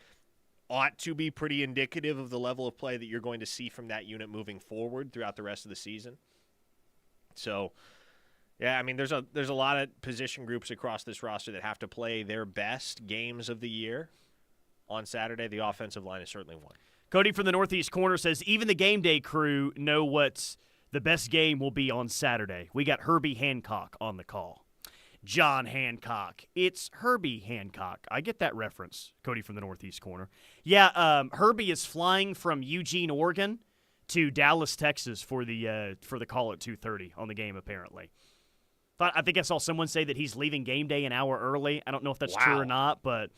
ought to be pretty indicative of the level of play that you're going to see from that unit moving forward throughout the rest of the season. So, yeah, I mean, there's a lot of position groups across this roster that have to play their best games of the year on Saturday, the offensive line is certainly one. Cody from the Northeast Corner says, even the game day crew know what the best game will be on Saturday. We got Herbie Hancock on the call. John Hancock. It's Herbie Hancock. I get that reference, Cody from the Northeast Corner. Yeah, Herbie is flying from Eugene, Oregon to Dallas, Texas for the call at 2:30 on the game, apparently. I think I saw someone say that he's leaving game day an hour early. I don't know if that's true or not, but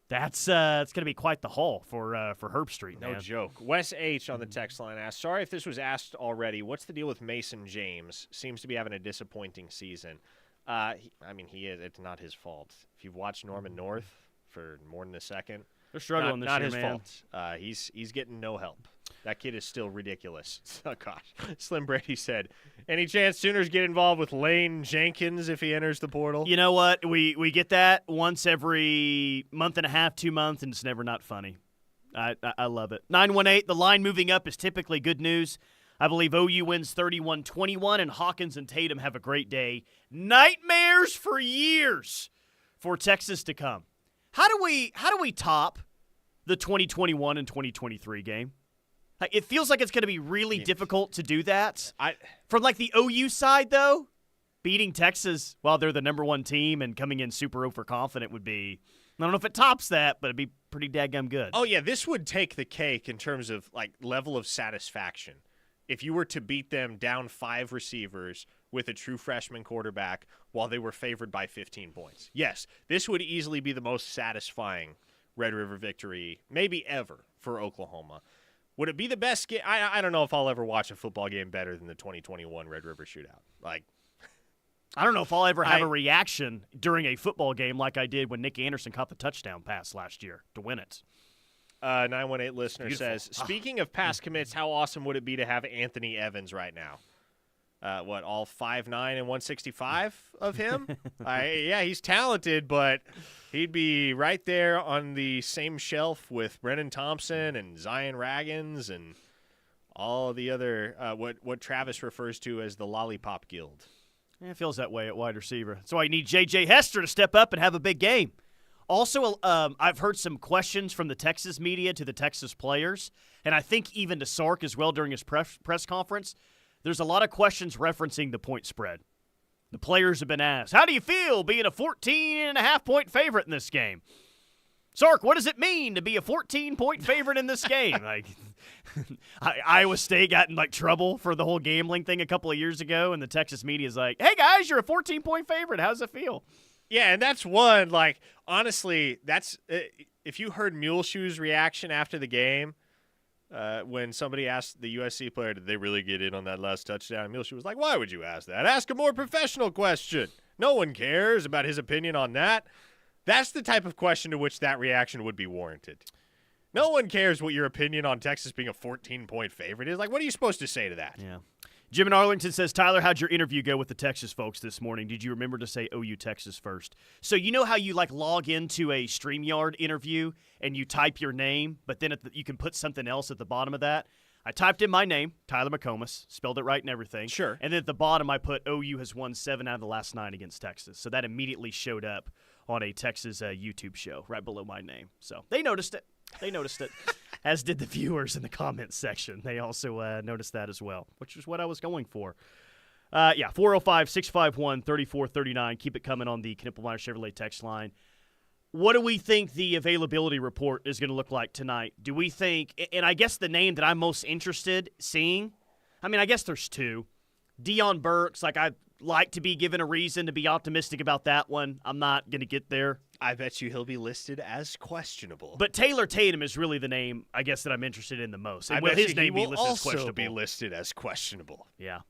that's it's going to be quite the haul for Herb Street, man. No joke. Wes H. on the text line asked, sorry if this was asked already, what's the deal with Mason James? Seems to be having a disappointing season. He is. It's not his fault. If you've watched Norman North for more than a second, they're struggling this year, not his man. fault. He's getting no help. That kid is still ridiculous. Oh, gosh. Slim Brady said, any chance Sooners get involved with Lane Jenkins if he enters the portal? You know what? We get that once every month and a half, 2 months, and it's never not funny. I love it. 918, the line moving up is typically good news. I believe OU wins 31-21, and Hawkins and Tatum have a great day. Nightmares for years for Texas to come. How do we top the 2021 and 2023 game? It feels like it's going to be really difficult to do that. From the OU side, though, beating Texas while they're the number one team and coming in super overconfident would be, I don't know if it tops that, but it'd be pretty daggum good. Oh, yeah, this would take the cake in terms of level of satisfaction. If you were to beat them down 5 receivers with a true freshman quarterback while they were favored by 15 points. Yes, this would easily be the most satisfying Red River victory maybe ever for Oklahoma. Would it be the best game? I don't know if I'll ever watch a football game better than the 2021 Red River Shootout. I don't know if I'll ever have a reaction during a football game like I did when Nick Anderson caught the touchdown pass last year to win it. 918 listener says, speaking of pass commits, how awesome would it be to have Anthony Evans right now? All 5'9" and 165 of him? Yeah, he's talented, but he'd be right there on the same shelf with Brennan Thompson and Zion Raggins and all the other, what Travis refers to as the Lollipop Guild. Yeah, it feels that way at wide receiver. That's why you need J.J. Hester to step up and have a big game. Also, I've heard some questions from the Texas media to the Texas players, and I think even to Sark as well during his press conference. There's a lot of questions referencing the point spread. The players have been asked, how do you feel being a 14.5-point favorite in this game? Sark, what does it mean to be a 14-point favorite in this game? Iowa State got in trouble for the whole gambling thing a couple of years ago, and the Texas media is like, hey, guys, you're a 14-point favorite. How's it feel? Yeah, and that's one, honestly, that's if you heard Muleshoe's reaction after the game, when somebody asked the USC player, did they really get in on that last touchdown? Muleshoe was like, why would you ask that? Ask a more professional question. No one cares about his opinion on that. That's the type of question to which that reaction would be warranted. No one cares what your opinion on Texas being a 14-point favorite is. What are you supposed to say to that? Yeah. Jim in Arlington says, Tyler, how'd your interview go with the Texas folks this morning? Did you remember to say OU Texas first? So you know how you log into a StreamYard interview and you type your name, but then you can put something else at the bottom of that? I typed in my name, Tyler McComas, spelled it right and everything. Sure. And then at the bottom I put OU has won 7 out of the last 9 against Texas. So that immediately showed up on a Texas YouTube show right below my name. So they noticed it. As did the viewers in the comments section. They also noticed that as well, which is what I was going for. 405-651-3439. Keep it coming on the Knippelmeyer Chevrolet text line. What do we think the availability report is going to look like tonight? Do we think, and I guess the name that I'm most interested seeing, I guess there's 2. Deion Burks, I'd like to be given a reason to be optimistic about that one. I'm not going to get there. I bet you he'll be listed as questionable. But Taylor Tatum is really the name, I guess, that I'm interested in the most. And I bet his he name will be listed as also questionable. be listed as questionable. Yeah.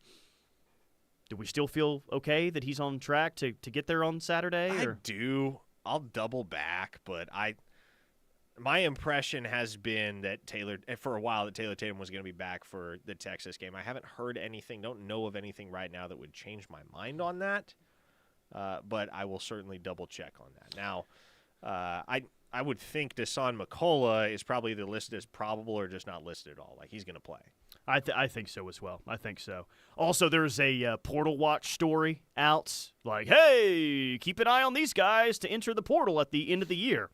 Do we still feel okay that he's on track to get there on Saturday? I do. I'll double back, but my impression has been that for a while, that Taylor Tatum was going to be back for the Texas game. I haven't heard anything, don't know of anything right now that would change my mind on that. But I will certainly double check on that. Now, I would think Dasan McCullough is probably either listed as probable or just not listed at all. He's going to play. I think so as well. I think so. Also, there's a Portal Watch story out. Hey, keep an eye on these guys to enter the portal at the end of the year.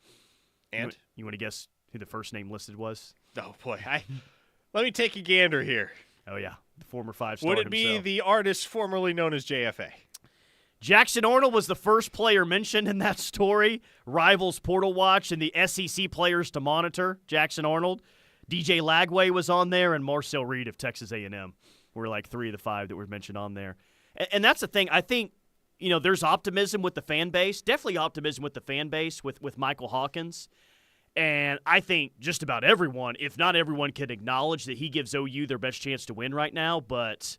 And? You want to guess who the first name listed was? Oh, boy. Let me take a gander here. Oh, yeah. The former five-star Would it be himself. the artist formerly known as JFA? Jackson Arnold was the first player mentioned in that story. Rivals Portal Watch and the SEC players to monitor. Jackson Arnold. DJ Lagway was on there, and Marcel Reed of Texas A&M were like 3 of the 5 that were mentioned on there. And that's the thing. I think, there's optimism with the fan base. Definitely optimism with the fan base with Michael Hawkins. And I think just about everyone, if not everyone, can acknowledge that he gives OU their best chance to win right now. But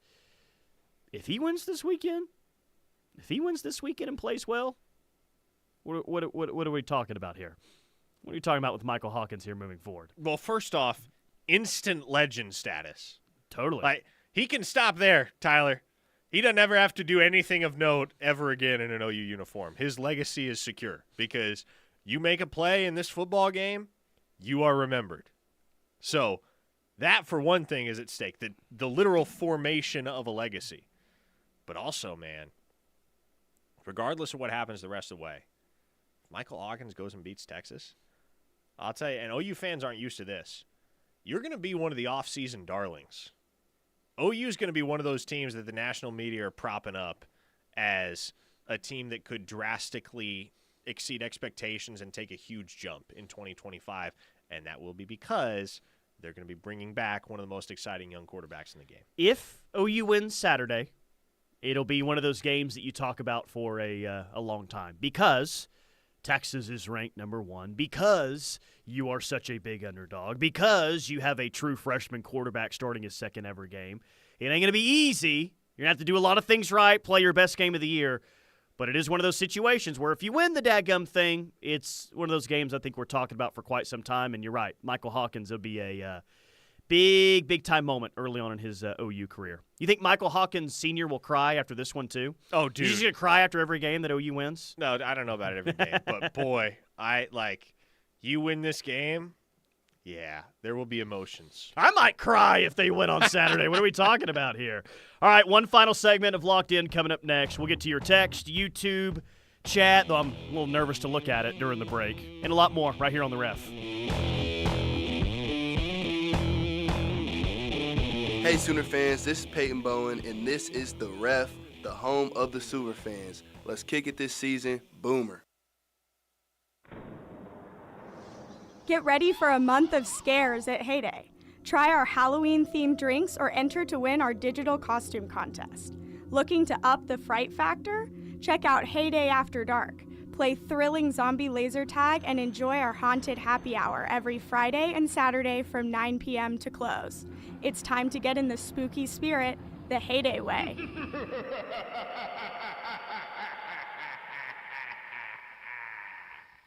if he wins this weekend, and plays well, what are we talking about here? What are you talking about with Michael Hawkins here moving forward? Well, first off, instant legend status. Totally. Like, he can stop there, Tyler. He doesn't ever have to do anything of note ever again in an OU uniform. His legacy is secure because you make a play in this football game, you are remembered. So that, for one thing, is at stake, the literal formation of a legacy. But also, man, regardless of what happens the rest of the way, if Michael Hawkins goes and beats Texas, I'll tell you, and OU fans aren't used to this, you're going to be one of the off-season darlings. OU is going to be one of those teams that the national media are propping up as a team that could drastically exceed expectations and take a huge jump in 2025, and that will be because they're going to be bringing back one of the most exciting young quarterbacks in the game. If OU wins Saturday, it'll be one of those games that you talk about for a long time because Texas is ranked number 1, because you are such a big underdog, because you have a true freshman quarterback starting his second ever game. It ain't going to be easy. You're going to have to do a lot of things right, play your best game of the year. But it is one of those situations where if you win the dadgum thing, it's one of those games I think we're talking about for quite some time. And you're right, Michael Hawkins will be a big-time moment early on in his OU career. You think Michael Hawkins Sr. will cry after this one too? Oh, dude. He's going to cry after every game that OU wins? No, I don't know about it every game. But, boy, you win this game, yeah, there will be emotions. I might cry if they win on Saturday. What are we talking about here? All right, one final segment of Locked In coming up next. We'll get to your text, YouTube, chat, though I'm a little nervous to look at it during the break, and a lot more right here on The Ref. Hey, Sooner fans, this is Peyton Bowen, and this is The Ref, the home of the Sooner fans. Let's kick it this season. Boomer. Get ready for a month of scares at Heyday. Try our Halloween-themed drinks or enter to win our digital costume contest. Looking to up the fright factor? Check out Heyday After Dark. Play thrilling zombie laser tag and enjoy our haunted happy hour every Friday and Saturday from 9 p.m. to close. It's time to get in the spooky spirit the Heyday way.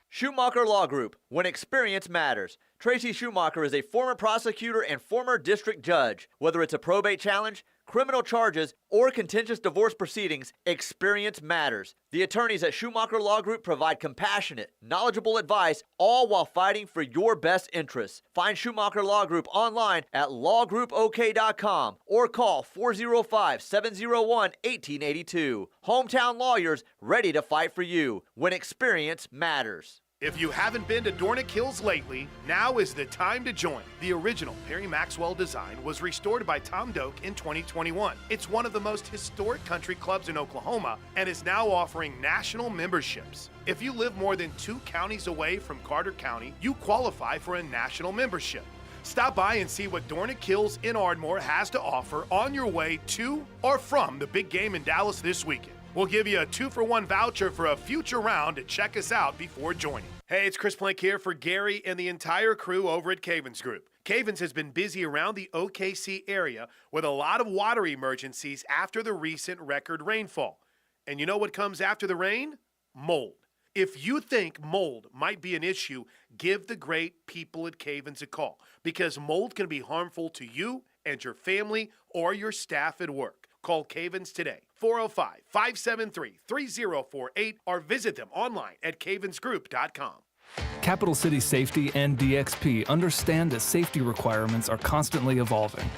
Schumacher Law Group, when experience matters. Tracy Schumacher is a former prosecutor and former district judge. Whether it's a probate challenge, criminal charges, or contentious divorce proceedings, experience matters. The attorneys at Schumacher Law Group provide compassionate, knowledgeable advice, all while fighting for your best interests. Find Schumacher Law Group online at lawgroupok.com or call 405-701-1882. Hometown lawyers ready to fight for you when experience matters. If you haven't been to Dornick Hills lately, now is the time to join. The original Perry Maxwell design was restored by Tom Doak in 2021. It's one of the most historic country clubs in Oklahoma and is now offering national memberships. If you live more than 2 counties away from Carter County, you qualify for a national membership. Stop by and see what Dornick Hills in Ardmore has to offer on your way to or from the big game in Dallas this weekend. We'll give you a 2-for-1 voucher for a future round to check us out before joining. Hey, it's Chris Plank here for Gary and the entire crew over at Cavens Group. Cavens has been busy around the OKC area with a lot of water emergencies after the recent record rainfall. And you know what comes after the rain? Mold. If you think mold might be an issue, give the great people at Cavens a call because mold can be harmful to you and your family or your staff at work. Call Cavens today, 405-573-3048, or visit them online at cavensgroup.com. Capital City Safety and DXP understand that safety requirements are constantly evolving.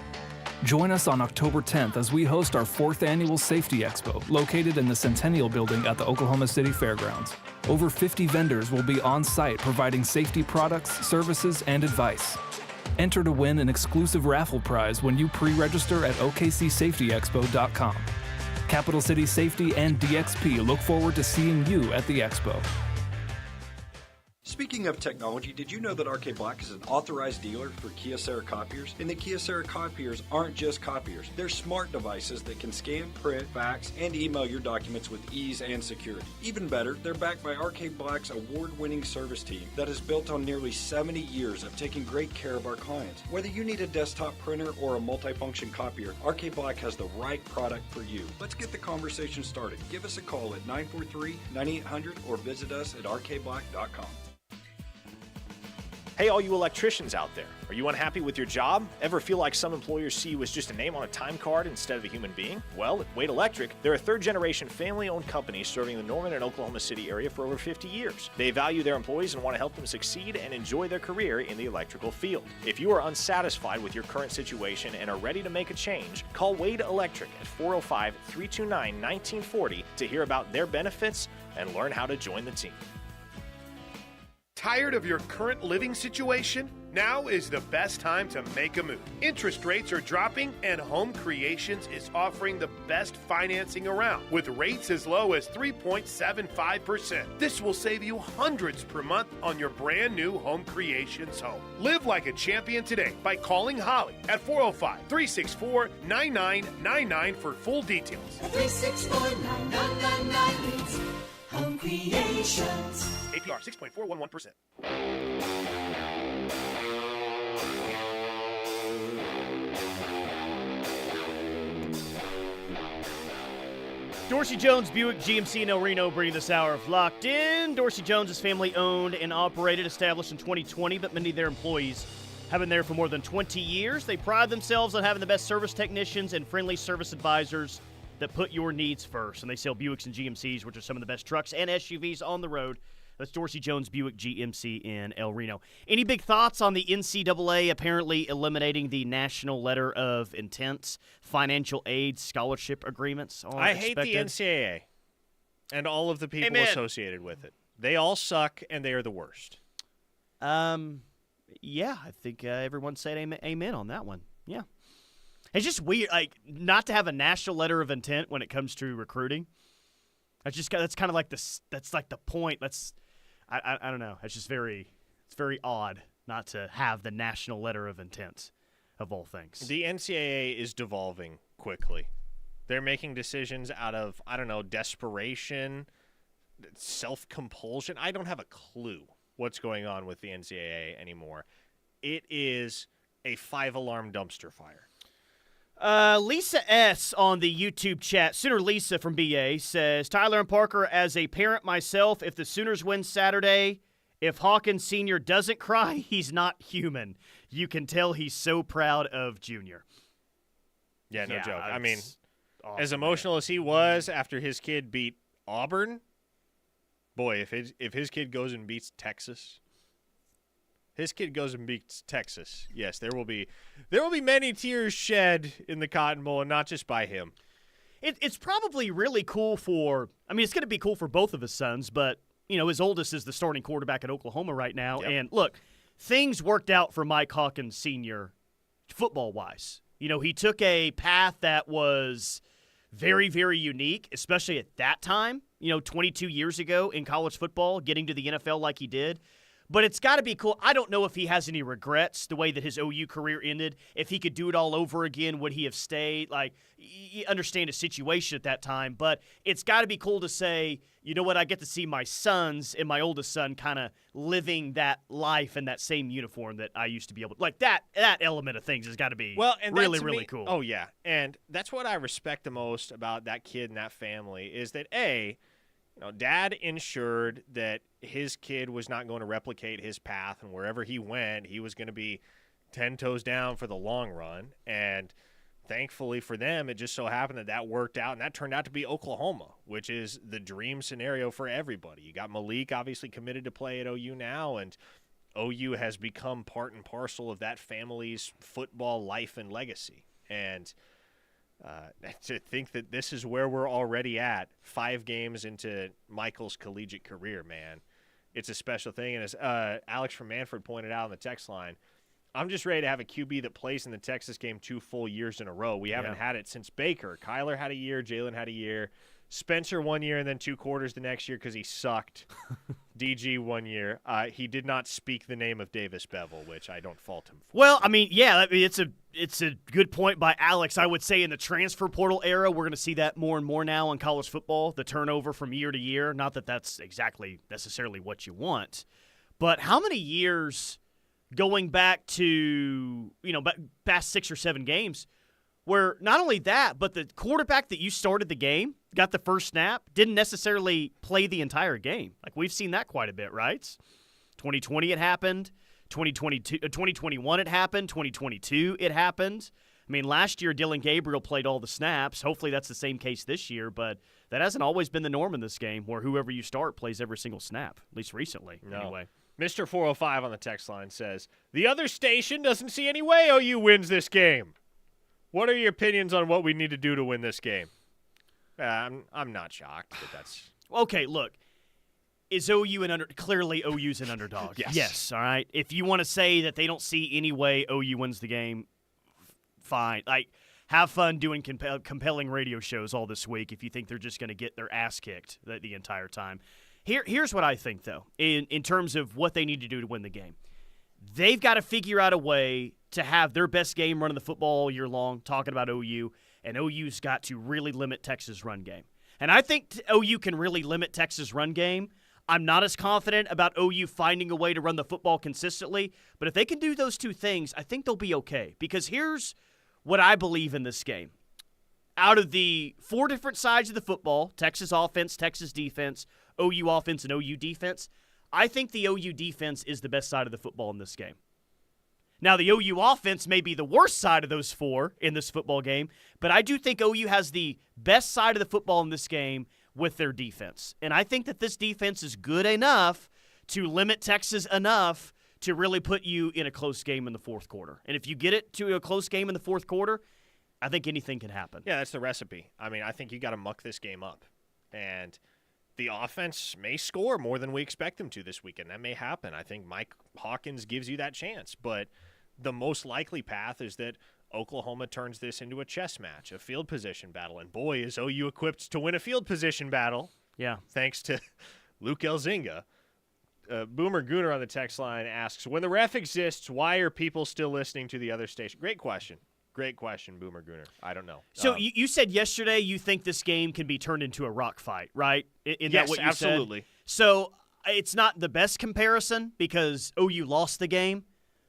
Join us on October 10th as we host our 4th annual Safety Expo, located in the Centennial Building at the Oklahoma City Fairgrounds. Over 50 vendors will be on site providing safety products, services, and advice. Enter to win an exclusive raffle prize when you pre-register at okcsafetyexpo.com. Capital City Safety and DXP look forward to seeing you at the Expo. Speaking of technology, did you know that RK Black is an authorized dealer for Kyocera copiers? And the Kyocera copiers aren't just copiers. They're smart devices that can scan, print, fax, and email your documents with ease and security. Even better, they're backed by RK Black's award-winning service team that is built on nearly 70 years of taking great care of our clients. Whether you need a desktop printer or a multifunction copier, RK Black has the right product for you. Let's get the conversation started. Give us a call at 943-9800 or visit us at rkblack.com. Hey, all you electricians out there. Are you unhappy with your job? Ever feel like some employers see you as just a name on a time card instead of a human being? Well, at Wade Electric, they're a third-generation family-owned company serving the Norman and Oklahoma City area for over 50 years. They value their employees and want to help them succeed and enjoy their career in the electrical field. If you are unsatisfied with your current situation and are ready to make a change, call Wade Electric at 405-329-1940 to hear about their benefits and learn how to join the team. Tired of your current living situation? Now is the best time to make a move. Interest rates are dropping, and Home Creations is offering the best financing around with rates as low as 3.75%. This will save you hundreds per month on your brand new Home Creations home. Live like a champion today by calling Holly at 405-364-9999 for full details. 364-9999 means Home Creations. APR 6.411%. Dorsey Jones Buick GMC in El Reno bringing this hour of Locked In. Dorsey Jones is family owned and operated, established in 2020, but many of their employees have been there for more than 20 years. They pride themselves on having the best service technicians and friendly service advisors that put your needs first. And they sell Buicks and GMCs, which are some of the best trucks and SUVs on the road. That's Dorsey Jones Buick GMC in El Reno. Any big thoughts on the NCAA apparently eliminating the National Letter of Intent, financial aid, scholarship agreements? I hate the NCAA and all of the people associated with it. They all suck, and they are the worst. Yeah, I think everyone said amen on that one. Yeah. It's just weird, like, not to have a national letter of intent when it comes to recruiting. That's kind of like that's like the point. I don't know. It's very odd not to have the national letter of intent of all things. The NCAA is devolving quickly. They're making decisions out of, I don't know, desperation, self-compulsion. I don't have a clue what's going on with the NCAA anymore. It is a 5-alarm dumpster fire. Lisa S. on the YouTube chat, Sooner Lisa from BA, says, Tyler and Parker, as a parent myself, if the Sooners win Saturday, if Hawkins Sr. doesn't cry, he's not human. You can tell he's so proud of Junior. Yeah, no joke. I mean, awesome, as emotional as he was after his kid beat Auburn, boy, if his kid goes and beats Texas... His kid goes and beats Texas. Yes, there will be many tears shed in the Cotton Bowl, and not just by him. It's probably really cool it's going to be cool for both of his sons, but, his oldest is the starting quarterback at Oklahoma right now. Yep. And, look, things worked out for Mike Hawkins Sr. football-wise. He took a path that was very, very unique, especially at that time, 22 years ago in college football, getting to the NFL like he did. But it's got to be cool. I don't know if he has any regrets the way that his OU career ended. If he could do it all over again, would he have stayed? Like, you understand his situation at that time. But it's got to be cool to say, you know what, I get to see my sons and my oldest son kind of living that life in that same uniform that I used to be able to. Like, that element of things has got to be really, really cool. Oh, yeah. And that's what I respect the most about that kid and that family is that, Dad ensured that his kid was not going to replicate his path, and wherever he went, he was going to be 10 toes down for the long run. And thankfully for them, it just so happened that worked out, and that turned out to be Oklahoma, which is the dream scenario for everybody. You got Malik obviously committed to play at OU now, and OU has become part and parcel of that family's football life and legacy. And to think that this is where we're already at 5 games into Michael's collegiate career, man, it's a special thing. And as Alex from Manford pointed out on the text line, I'm just ready to have a QB that plays in the Texas game 2 full years in a row. We haven't had it since Baker. Kyler had a year. Jalen had a year. Spencer 1 year and then 2 quarters the next year because he sucked. DG 1 year. He did not speak the name of Davis Bevel, which I don't fault him for. Well, I mean, yeah, it's a good point by Alex. I would say in the transfer portal era, we're going to see that more and more now in college football, the turnover from year to year. Not that that's exactly necessarily what you want. But how many years going back to, past 6 or 7 games where not only that, but the quarterback that you started the game, got the first snap, didn't necessarily play the entire game. Like, we've seen that quite a bit, right? 2020 it happened. 2021 it happened. 2022 it happened. I mean, last year Dylan Gabriel played all the snaps. Hopefully that's the same case this year, but that hasn't always been the norm in this game where whoever you start plays every single snap, at least recently, anyway. Mr. 405 on the text line says, the other station doesn't see any way OU wins this game. What are your opinions on what we need to do to win this game? I'm not shocked, but that's okay. Look, is OU clearly OU's an underdog? Yes. All right. If you want to say that they don't see any way OU wins the game, fine. Like, have fun doing compelling radio shows all this week. If you think they're just going to get their ass kicked the entire time, here's what I think though. In terms of what they need to do to win the game, they've got to figure out a way to have their best game running the football all year long. Talking about OU. And OU's got to really limit Texas' run game. And I think OU can really limit Texas' run game. I'm not as confident about OU finding a way to run the football consistently. But if they can do those 2 things, I think they'll be okay. Because here's what I believe in this game. Out of the 4 different sides of the football, Texas offense, Texas defense, OU offense, and OU defense, I think the OU defense is the best side of the football in this game. Now, the OU offense may be the worst side of those 4 in this football game, but I do think OU has the best side of the football in this game with their defense. And I think that this defense is good enough to limit Texas enough to really put you in a close game in the 4th quarter. And if you get it to a close game in the 4th quarter, I think anything can happen. Yeah, that's the recipe. I mean, I think you got to muck this game up. And the offense may score more than we expect them to this weekend. That may happen. I think Mike Hawkins gives you that chance. But the most likely path is that Oklahoma turns this into a chess match, a field position battle. And boy, is OU equipped to win a field position battle. Yeah. Thanks to Luke Elzinga. Boomer Gooner on the text line asks, when the ref exists, why are people still listening to the other station? Great question. Great question, Boomer Gooner. I don't know. So you said yesterday you think this game can be turned into a rock fight, right? Isn't that what you absolutely. said? So it's not the best comparison because OU lost the game,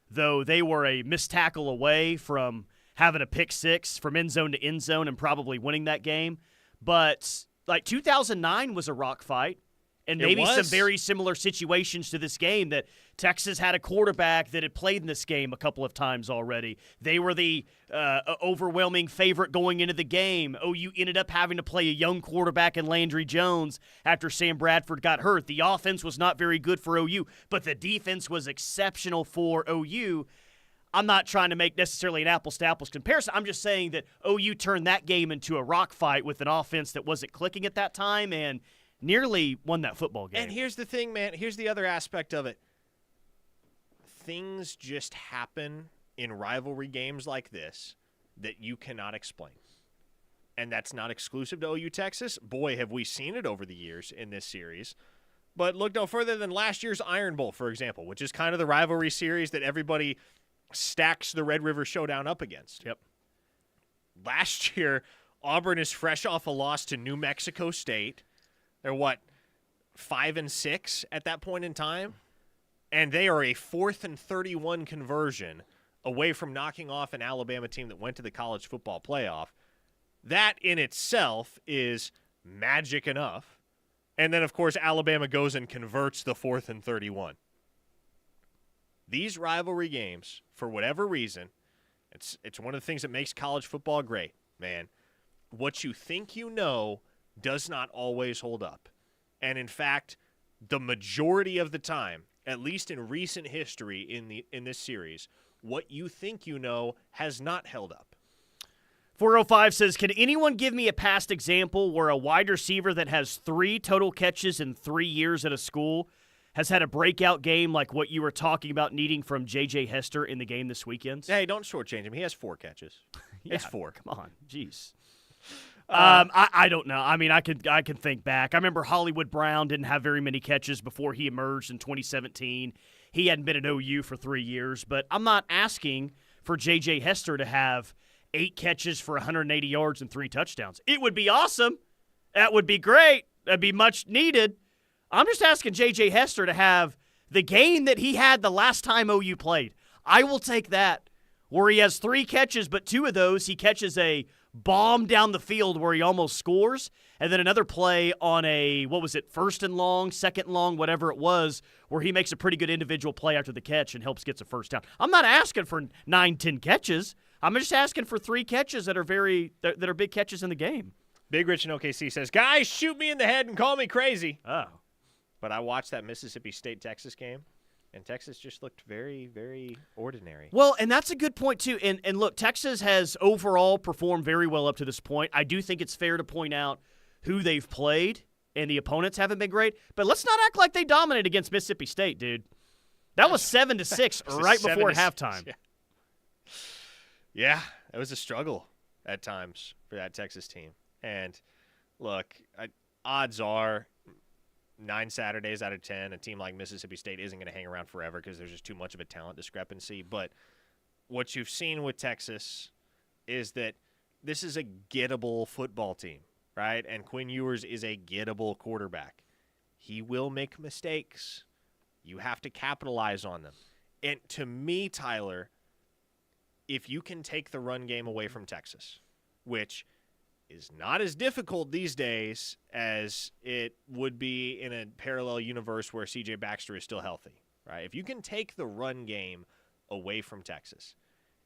though they were a missed tackle away from having a pick 6 from end zone to end zone and probably winning that game. But like 2009 was a rock fight. And maybe some very similar situations to this game that Texas had a quarterback that had played in this game a couple of times already. They were the overwhelming favorite going into the game. OU ended up having to play a young quarterback in Landry Jones after Sam Bradford got hurt. The offense was not very good for OU, but the defense was exceptional for OU. I'm not trying to make necessarily an apples-to-apples comparison. I'm just saying that OU turned that game into a rock fight with an offense that wasn't clicking at that time and nearly won that football game. And here's the thing, man. Here's the other aspect of it. Things just happen in rivalry games like this that you cannot explain. And that's not exclusive to OU Texas. Boy, have we seen it over the years in this series. But look no further than last year's Iron Bowl, for example, which is kind of the rivalry series that everybody stacks the Red River Showdown up against. Yep. Last year, Auburn is fresh off a loss to New Mexico State. They're 5-6 at that point in time, and they are a 4th and 31 conversion away from knocking off an Alabama team that went to the college football playoff. That in itself is magic enough. And then, of course, Alabama goes and converts the 4th and 31. These rivalry games, for whatever reason, it's one of the things that makes college football great, man. What you think you know does not always hold up. And in fact, the majority of the time, at least in recent history in this series, what you think you know has not held up. 405 says, can anyone give me a past example where a wide receiver that has 3 total catches in 3 years at a school has had a breakout game like what you were talking about needing from J.J. Hester in the game this weekend? Hey, don't shortchange him. He has 4 catches. Yeah, it's 4. Come on. Jeez. I don't know. I mean, I can think back. I remember Hollywood Brown didn't have very many catches before he emerged in 2017. He hadn't been at OU for 3 years, but I'm not asking for J.J. Hester to have 8 catches for 180 yards and 3 touchdowns. It would be awesome. That would be great. That'd be much needed. I'm just asking J.J. Hester to have the game that he had the last time OU played. I will take that, where he has 3 catches, but 2 of those he catches a bomb down the field where he almost scores, and then another play on a, first and long, second and long, whatever it was, where he makes a pretty good individual play after the catch and helps gets a first down. I'm not asking for 9-10 catches. I'm just asking for 3 catches that are big catches in the game. Big Rich in OKC says, guys, shoot me in the head and call me crazy. Oh. But I watched that Mississippi State-Texas game, and Texas just looked very, very ordinary. Well, and that's a good point, too. And look, Texas has overall performed very well up to this point. I do think it's fair to point out who they've played, and the opponents haven't been great. But let's not act like they dominated against Mississippi State, dude. That was 7-6 right before halftime. Yeah, it was a struggle at times for that Texas team. And, look, odds are 9 Saturdays out of 10, a team like Mississippi State isn't going to hang around forever because there's just too much of a talent discrepancy. But what you've seen with Texas is that this is a gettable football team, right? And Quinn Ewers is a gettable quarterback. He will make mistakes. You have to capitalize on them. And to me, Tyler, if you can take the run game away from Texas, which is not as difficult these days as it would be in a parallel universe where C.J. Baxter is still healthy, right? If you can take the run game away from Texas,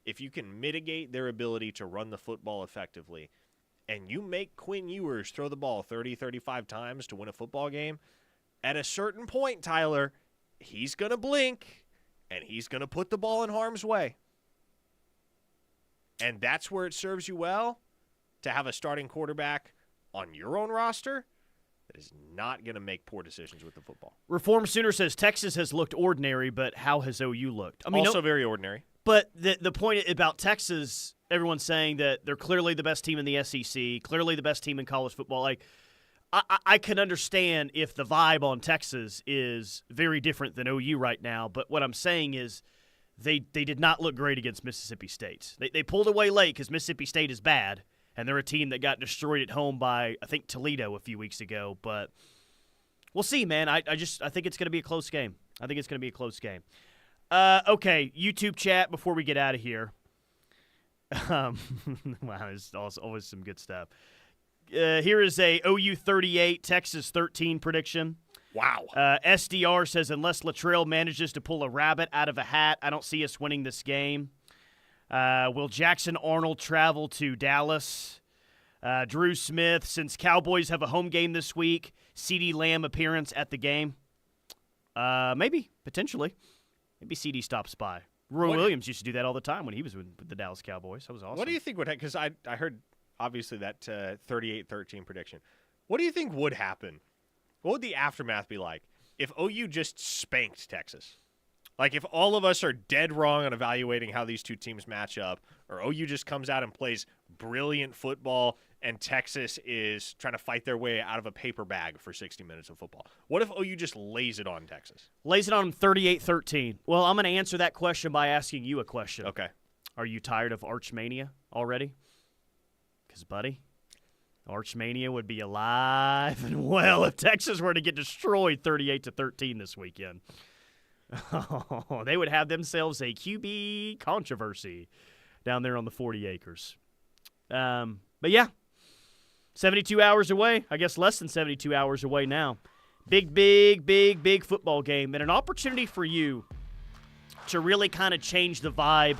if you can mitigate their ability to run the football effectively, and you make Quinn Ewers throw the ball 30, 35 times to win a football game, at a certain point, Tyler, he's going to blink, and he's going to put the ball in harm's way. And that's where it serves you well to have a starting quarterback on your own roster that is not going to make poor decisions with the football. Reform Sooner says Texas has looked ordinary, but how has OU looked? I mean, also very ordinary. But the point about Texas, everyone's saying that they're clearly the best team in the SEC, clearly the best team in college football. Like, I can understand if the vibe on Texas is very different than OU right now, but what I'm saying is they did not look great against Mississippi State. They pulled away late because Mississippi State is bad, and they're a team that got destroyed at home by, I think, Toledo a few weeks ago. But we'll see, man. I think it's going to be a close game. Okay, YouTube chat before we get out of here. Wow, there's always some good stuff. Here is a OU 38, Texas 13 prediction. Wow. SDR says, unless Latrell manages to pull a rabbit out of a hat, I don't see us winning this game. Will Jackson Arnold travel to Dallas? Drew Smith, since Cowboys have a home game this week, CeeDee Lamb appearance at the game? Maybe, potentially. Maybe CeeDee stops by. Roy Williams used to do that all the time when he was with the Dallas Cowboys. That was awesome. What do you think would happen? Because I heard, obviously, that 38-13 prediction. What do you think would happen? What would the aftermath be like if OU just spanked Texas? Like, if all of us are dead wrong on evaluating how these two teams match up, or OU just comes out and plays brilliant football and Texas is trying to fight their way out of a paper bag for 60 minutes of football. What if OU just lays it on Texas? Lays it on 38-13. Well, I'm going to answer that question by asking you a question. Okay. Are you tired of Archmania already? Because, buddy, Archmania would be alive and well if Texas were to get destroyed 38-13 this weekend. Oh, they would have themselves a QB controversy down there on the 40 acres. But yeah, 72 hours away. I guess less than 72 hours away now. Big football game, and an opportunity for you to really kind of change the vibe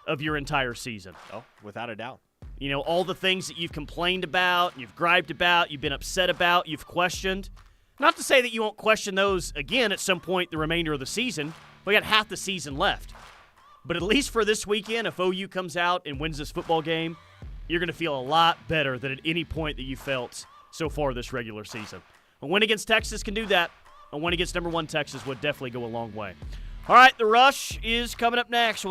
of your entire season. Oh, without a doubt. You know, all the things that you've complained about, you've griped about, you've been upset about, you've questioned. Not to say that you won't question those again at some point the remainder of the season. We got half the season left. But at least for this weekend, if OU comes out and wins this football game, you're going to feel a lot better than at any point that you felt so far this regular season. A win against Texas can do that. A win against number 1 Texas would definitely go a long way. All right, the Rush is coming up next. We'll